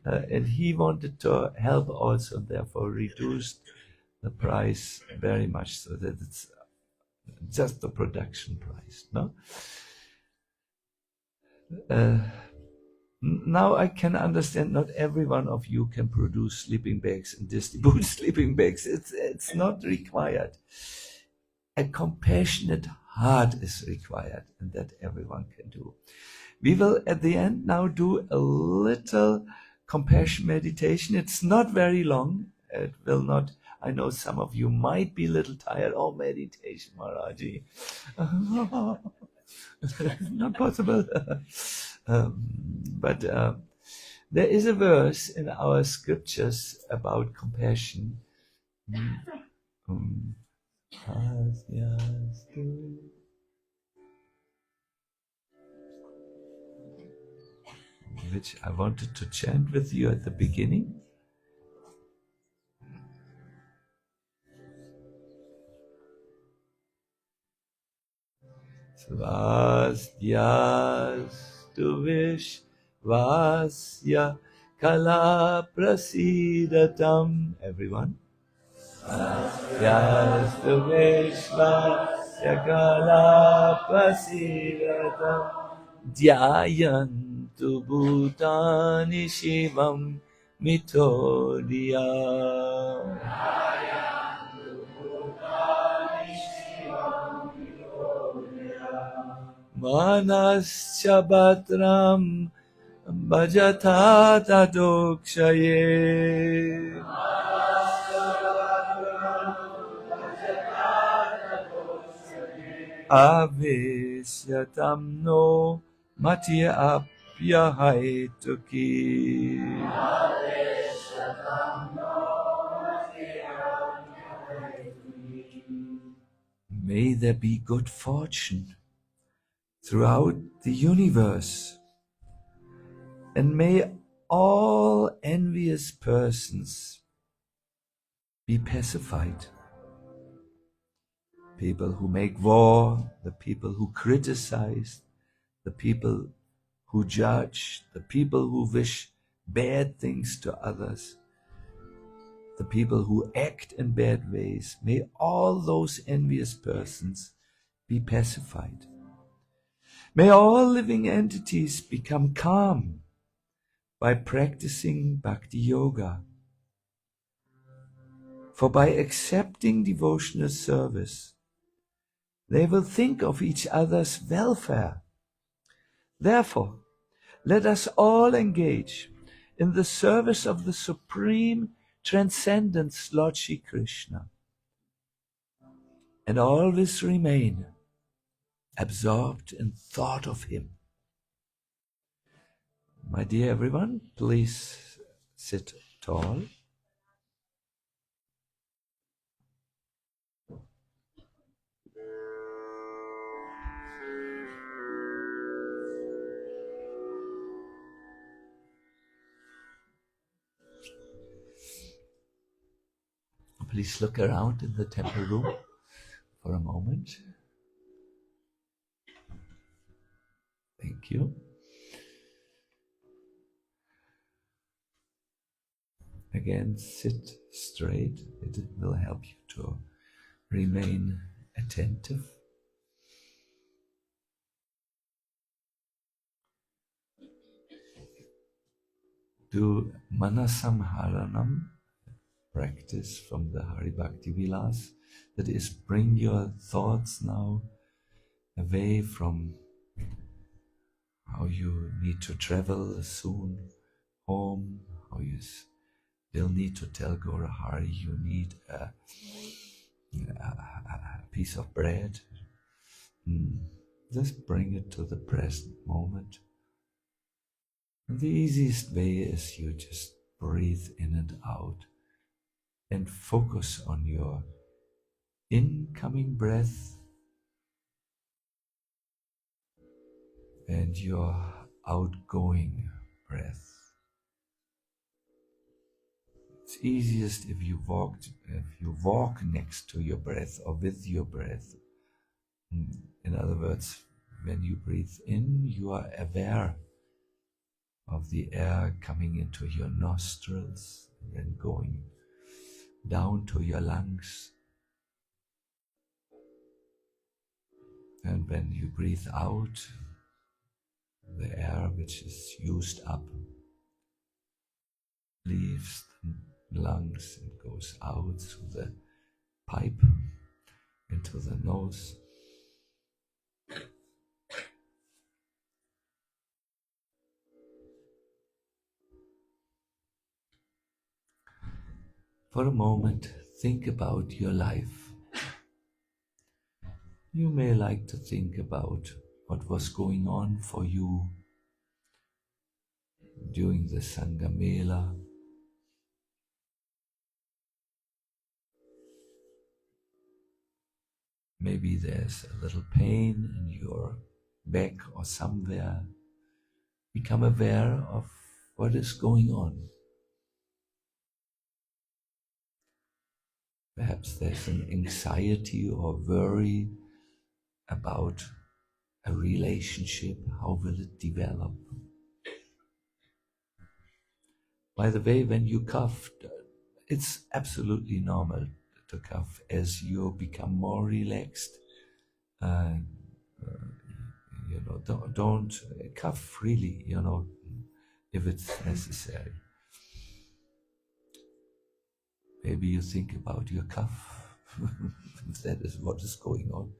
And he wanted to help also, therefore reduced the price very much so that it's just the production price. No? Now I can understand not every one of you can produce sleeping bags and distribute sleeping bags. It's not required. A compassionate heart is required, and that everyone can do. We will at the end now do a little compassion meditation. It's not very long. It will not, I know some of you might be a little tired. Oh, meditation, Maharaji. Not possible. But there is a verse in our scriptures about compassion. Which I wanted to chant with you at the beginning. Svastyastu Vishvasya Kala Prasidatam. Everyone. Svastyastu Vishvasya Kala Prasidatam. Dhyayantu Bhutani Shivam Mitodiya. Manascha Bhatram Bhajata Tadokshaye. Aveshyatam no Matya Apyahaituki. May there be good fortune throughout the universe, and may all envious persons be pacified. people who make war, the people who criticize, the people who judge, the people who wish bad things to others, the people who act in bad ways. May all those envious persons be pacified. May all living entities become calm by practicing Bhakti Yoga. For by accepting devotional service, they will think of each other's welfare. Therefore, let us all engage in the service of the Supreme Transcendence, Lord Shri Krishna, and always remain absorbed in thought of Him. My dear everyone, please sit tall. Please look around in the temple room for a moment. Thank you. Again, sit straight. It will help you to remain attentive. Do Manasamharanam, practice from the Hari Bhakti Vilas. That is, bring your thoughts now away from how you need to travel soon home, how you still need to tell Gora Hari you need a piece of bread. Just bring it to the present moment. And the easiest way is you just breathe in and out and focus on your incoming breath and your outgoing breath. It's easiest if you walk next to your breath or with your breath. In other words, when you breathe in, you are aware of the air coming into your nostrils and then going down to your lungs. And when you breathe out, the air which is used up leaves the lungs and goes out through the pipe into the nose. For a moment, think about your life. You may like to think about what was going on for you during the Sanga Mela. Maybe there's a little pain in your back or somewhere. Become aware of what is going on. Perhaps there's an anxiety or worry about a relationship. How will it develop? By the way, when you cough, it's absolutely normal to cough as you become more relaxed. Don't cough freely, if it's necessary. Maybe you think about your cough, if that is what is going on.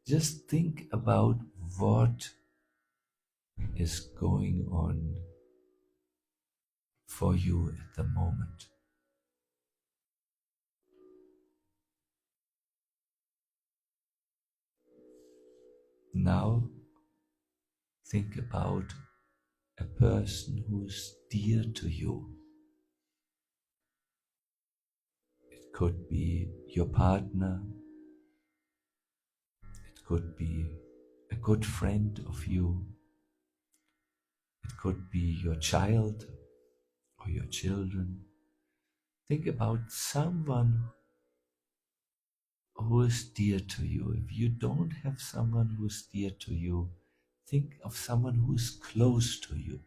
Just think about what is going on for you at the moment. Now, think about a person who's dear to you. It could be your partner. It could be a good friend of you. It could be your child or your children. Think about someone who is dear to you. If you don't have someone who is dear to you, think of someone who is close to you.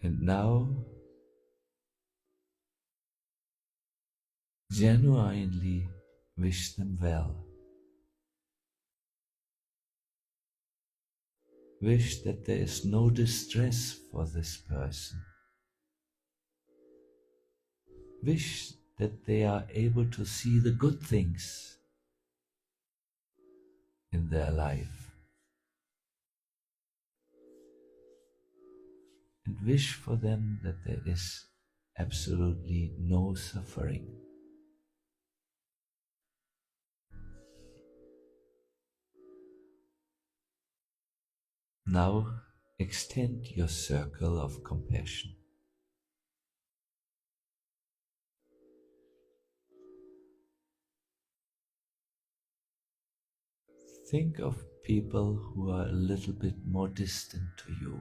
And now, genuinely wish them well. Wish that there is no distress for this person. Wish that they are able to see the good things in their life. And wish for them that there is absolutely no suffering. Now extend your circle of compassion. Think of people who are a little bit more distant to you.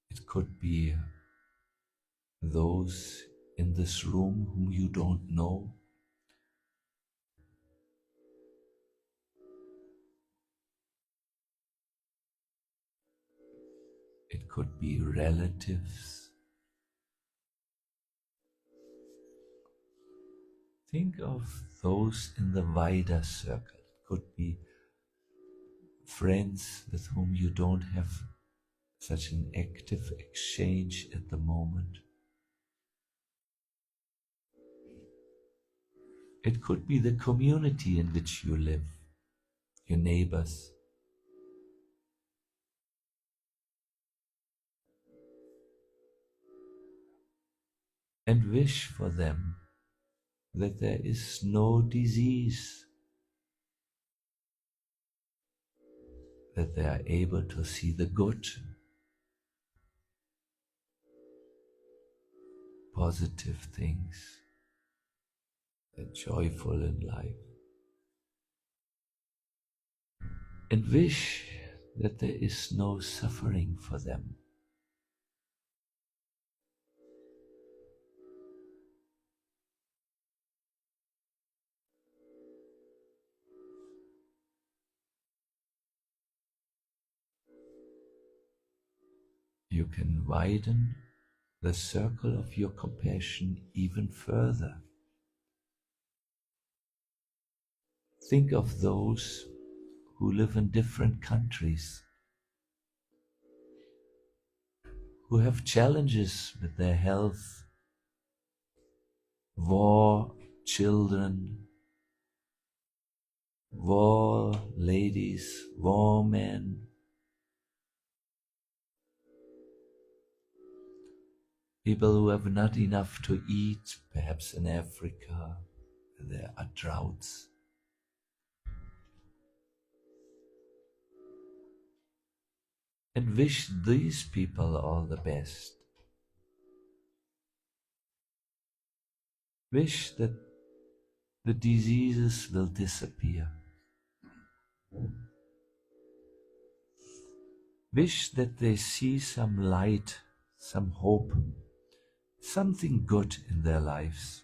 It could be those in this room whom you don't know. It could be relatives. Think of those in the wider circle. It could be friends with whom you don't have such an active exchange at the moment. It could be the community in which you live, your neighbors. And wish for them that there is no disease, that they are able to see the good, positive things, they're joyful in life. And wish that there is no suffering for them. You can widen the circle of your compassion even further. Think of those who live in different countries, who have challenges with their health, war, children, war ladies, war men, people who have not enough to eat, perhaps in Africa, where there are droughts. And wish these people all the best. Wish that the diseases will disappear. Wish that they see some light, some hope, something good in their lives.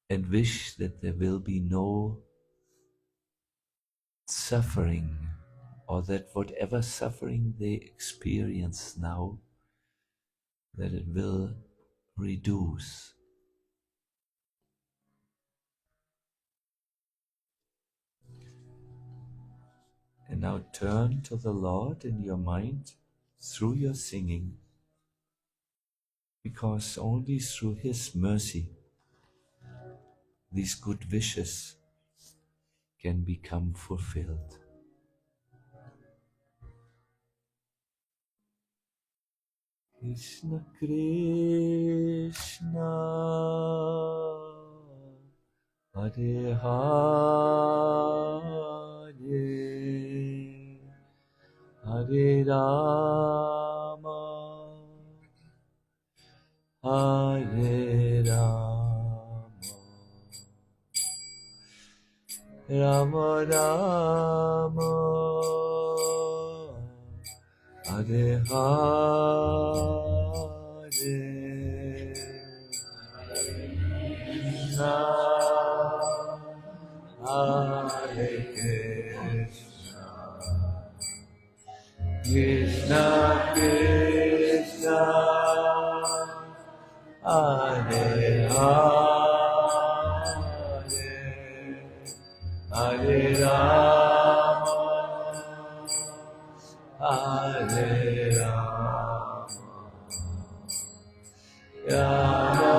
And wish that there will be no suffering, or that whatever suffering they experience now, that it will reduce. And now turn to the Lord in your mind through your singing, because only through His mercy these good wishes can become fulfilled. Krishna Krishna Hare Hare Hare Rama Hare Rama Rama Rama Hare Hare Krishna Hare Krishna Krishna Krishna Hare Hare Hare Rama Hare Rama Rama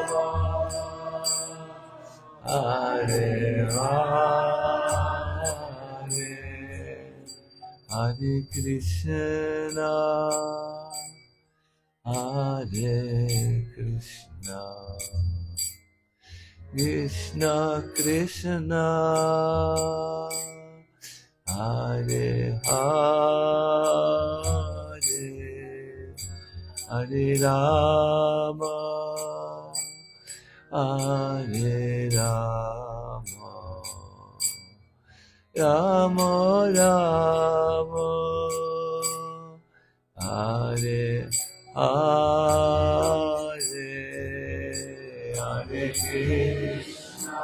Rama Hare Hare Hare Krishna Hare Krishna Krishna Krishna Hare Hare Hare Rama Hare Rama Rama Rama Hare Hare Hare Krishna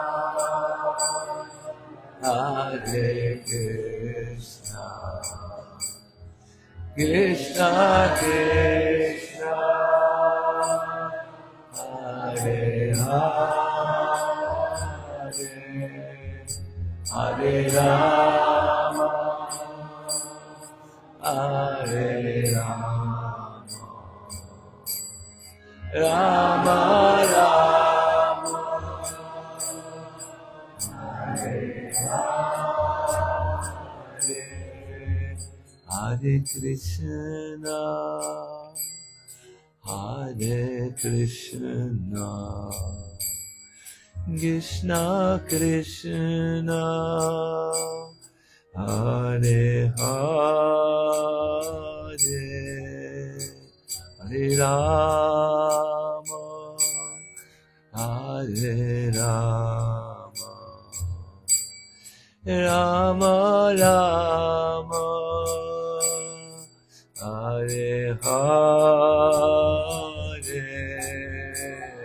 Hare Krishna Krishna Krishna Hare Hare Hare Rama Hare Rama Rama Rama Hare Hare Hare Krishna Hare Krishna Krishna Krishna Hare Hare Hare Rama Hare Rama Rama Rama Hare Hare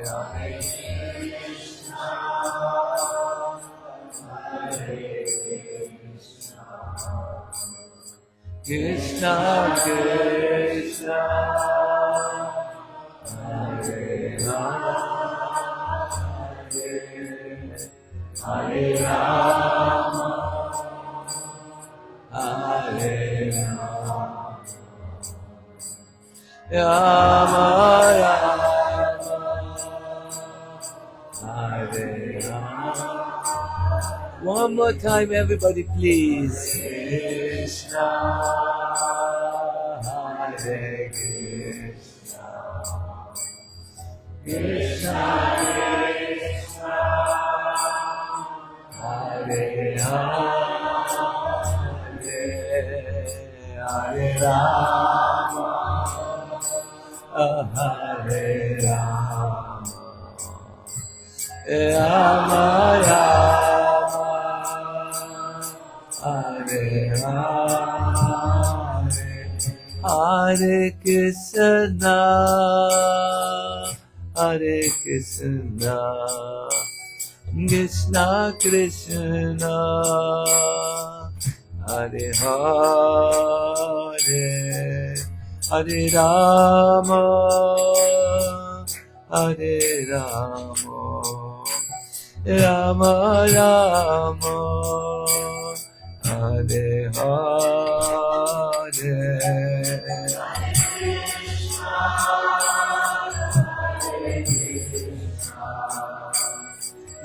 Hare Krishna Krishna Krishna Hare Hare Hare Rama Hare Rama Rama Rama Hare Rama. One more time, everybody, please. Krishna Hare Krishna Krishna Krishna Hare Hare Hare Rama Hare Rama Rama Rama Hare Hare Hare Krishna Hare Krishna Krishna Krishna Hare Hare Hare Rama Hare Rama Rama Rama Hare Hare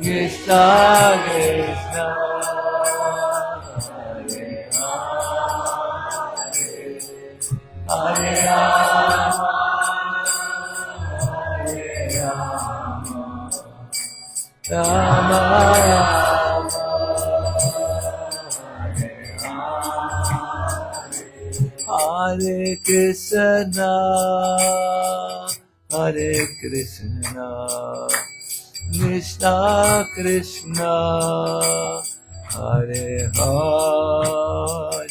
Krishna Krishna Hare Rama Hare Rama Rama Rama Hare Krishna Hare Krishna Krishna Krishna Krishna, Hare Hare,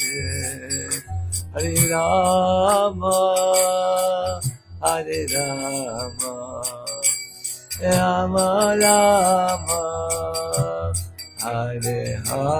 Hare Rama, Hare Rama, Rama Rama, Hare Hare.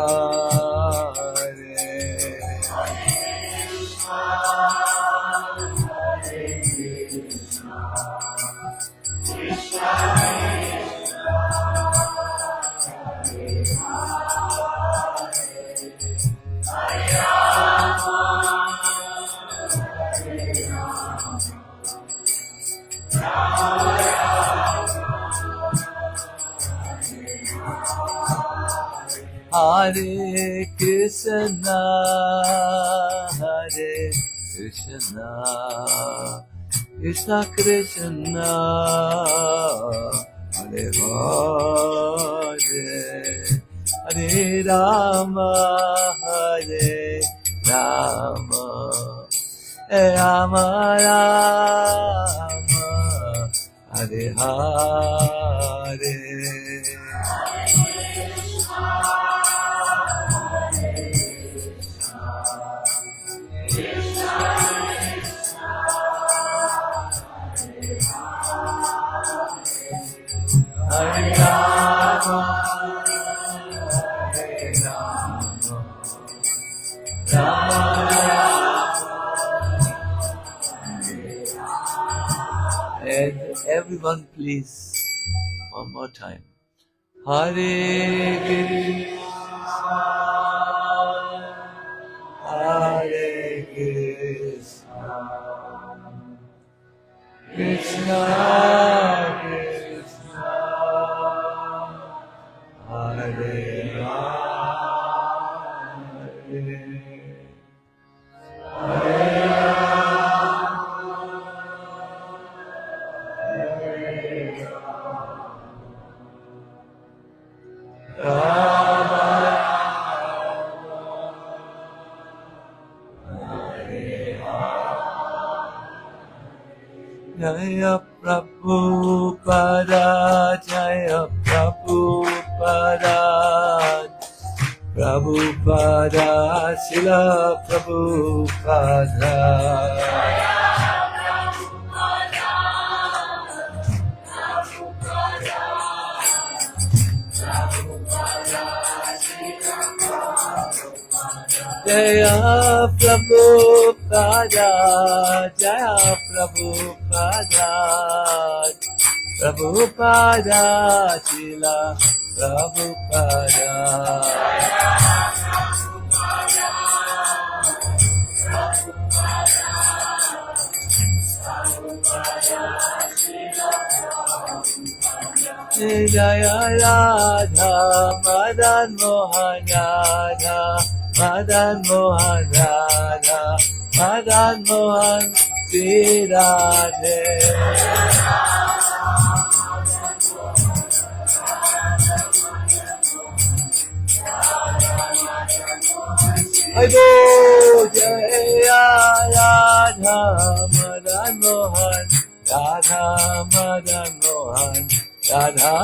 Hare Krishna, Hare Krishna, Krishna Krishna, Hare Hare, Hare Rama, Hare Rama, Rama Rama, Hare Hare. Hare Rama, Hare Rama, Rama Rama. And everyone please, one more time. Hare Krishna, Hare Krishna, Krishna Krishna, Hare Rama, Hare Jaya Prabhupada, Jaya Prabhupada, Prabhupada, Srila Prabhupada. Jaya Prabhupada, Jaya Prabhupada, Prabhupada, Srila Prabhupada. Jaya Radha, Madan Mohan Radha, Madan Mohan Radha, Madan Mohan Sri Radhe. Ado Jaya Radha, Madan Mohan Radha, Madan Mohan Radha,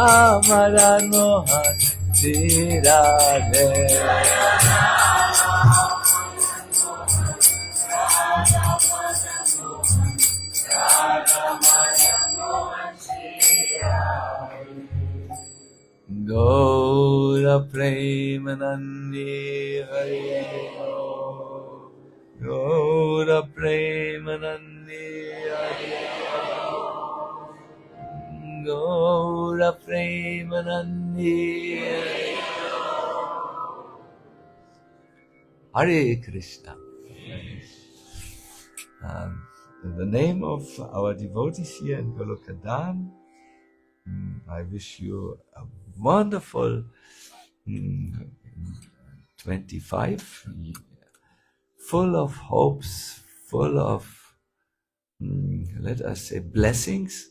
Madan Mohan Sri Radhe. Gaura Premanandi Hare Gaura Premanandi Hare Gaura Premanandi Hare Krishna. In the name of our devotees here in Golokadan, I wish you a wonderful 25, full of hopes, full of, let us say, blessings.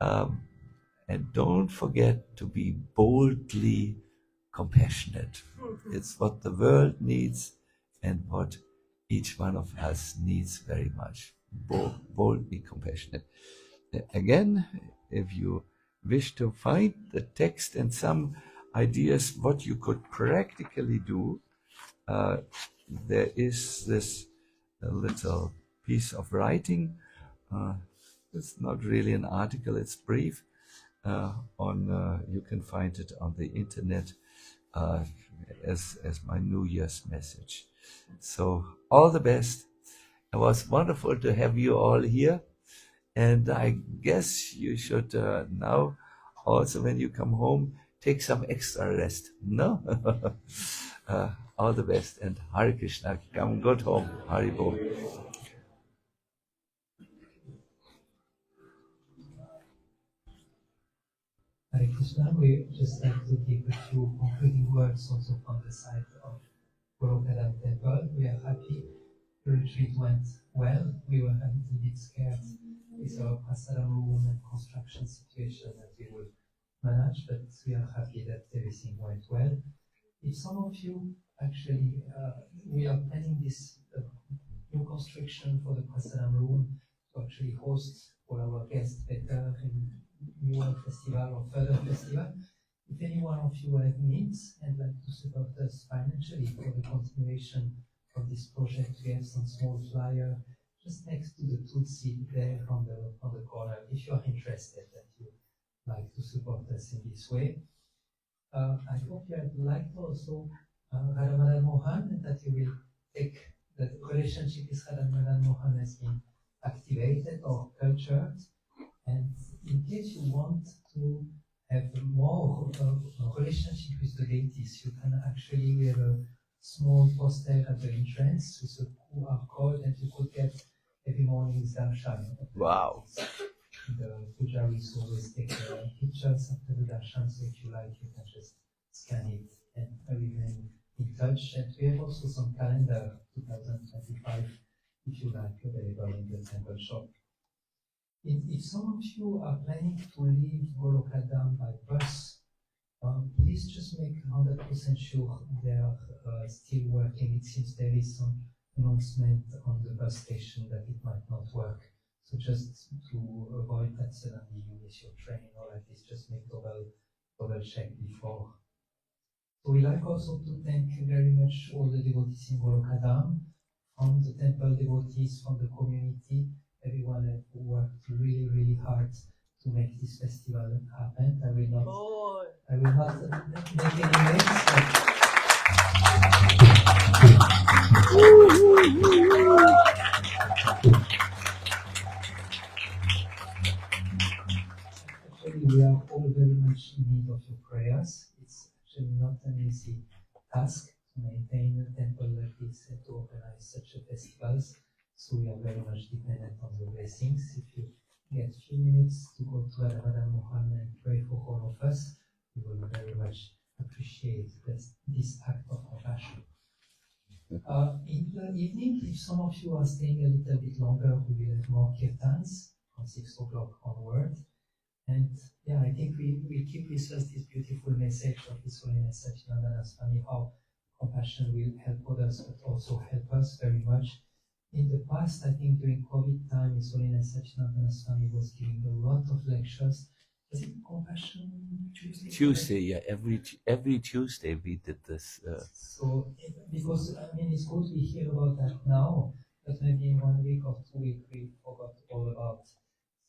And don't forget to be boldly compassionate. It's what the world needs and what each one of us needs very much. Boldly compassionate. Again, if you wish to find the text and some ideas what you could practically do, there is this little piece of writing. It's not really an article, it's brief. You can find it on the internet as my New Year's message. So all the best. It was wonderful to have you all here. And I guess you should now also, when you come home, take some extra rest. No? All the best and Hare Krishna. Come good home. Hare Bol. Hare Krishna. We just like to give a few concluding words also from the side of Prabhupada Temple. We are happy the retreat went well. We were a little bit scared with our prasadam room and construction situation that we would manage, but we are happy that everything went well. If some of you actually, we are planning this new construction for the prasadam room to actually host all our guests better in newer festival or further festival. If any one of you have needs and like to support us financially for the continuation of this project, we have some small flyer just next to the Tutsi there on the corner. If you are interested that you like to support us in this way, I hope you would like to also Radha Mohan, that you will take that relationship with Radha Mohan has been activated or cultured. And in case you want to have more relationship with the deities, you can actually have a small poster at the entrance with a QR code, and you could get every morning darshan. Wow. The pujaris always take pictures after the darshan, so if you like, you can just scan it and remain in touch. And we have also some calendar 2025, if you like, available in the temple shop. If some of you are planning to leave Golokadam by bus, please just make 100% sure they are still working. It seems there is some announcement on the bus station that it might not work. So just to avoid that suddenly you miss your train, or at least just make double check before. So we like also to thank very much all the devotees in Golokadam, from the temple devotees, from the community. Everyone has worked really, really hard to make this festival happen. I will not make any names. Actually, we are all very much in need of your prayers. It's actually not an easy task to maintain a temple like this and to organize such a festivals. So we are very much dependent on your blessings. If you get a few minutes to go to Radha Mohan and pray for all of us, we will very much appreciate this act of compassion. In the evening, if some of you are staying a little bit longer, we will have more kirtans from 6 o'clock onward. And yeah, I think we keep with us this beautiful message of His Holiness Sacinandana Swami, how compassion will help others, but also help us very much. In the past, I think during COVID time, His Holiness Sacinandana Swami was giving a lot of lectures. Was it Compassion Tuesday? Tuesday, yeah. Every Tuesday we did this. So, because I mean, it's good we hear about that now, but maybe in 1 week or 2 weeks we forgot all about.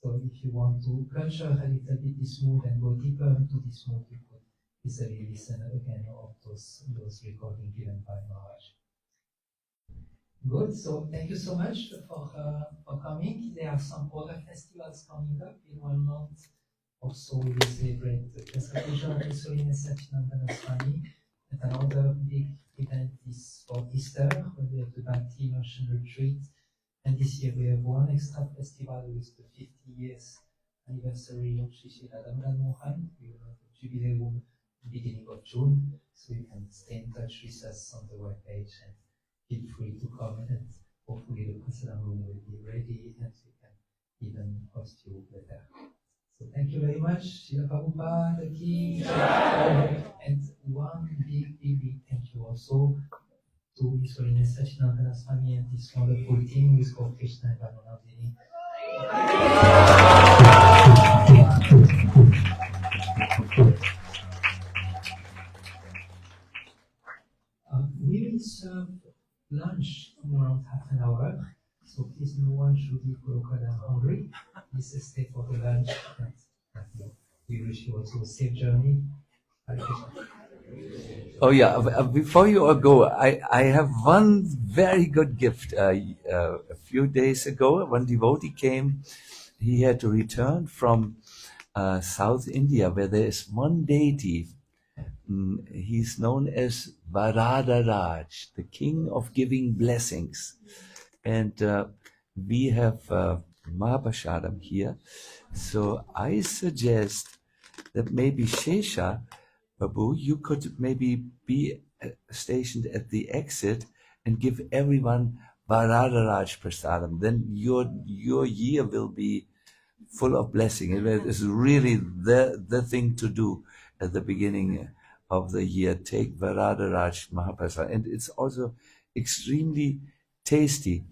So, if you want to culture a little bit this mood and go deeper into this mood, you could easily listen again of those recordings given by Maharaj. Good, so thank you so much for coming. There are some other festivals coming up in 1 month. Also, we will celebrate the Pesach of His Holiness Sacinandana Swami. And another big event is for Easter, when we have the Bhakti Immersion Retreat. And this year we have one extra festival with the 50 years anniversary of Sri Sri Radha Mohan. We will have a jubileum beginning of June, so you can stay in touch with us on the webpage and feel free to come, and hopefully the prasadam room will be ready and we can even host you better. So thank you very much, Srila Prabhupada ki jai. And one big thank you also to His Holiness Sacinandana Swami and this wonderful team with Krishna and Bhagavan. serve lunch in around half an hour. So please, no one should be hungry. Please stay for the lunch. And we wish you also a safe journey. Hare Krishna. Oh yeah, before you all go, I have one very good gift. A few days ago, one devotee came. He had to return from South India, where there is one deity. He's known as Varadaraj, the king of giving blessings. And we have Mahabhashadam here. So I suggest that maybe Shesha, Babu, you could maybe be stationed at the exit and give everyone Varadaraj Prasadam. Then your year will be full of blessing. It is really the thing to do at the beginning of the year. Take Varadaraj Mahaprasad. And it's also extremely tasty.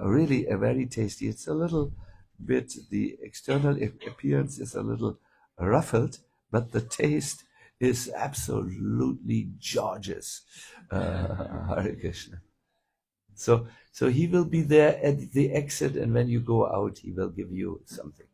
Really very tasty. It's a little bit, the external appearance is a little ruffled, but the taste is absolutely gorgeous. Hare Krishna. So he will be there at the exit, and when you go out, he will give you something.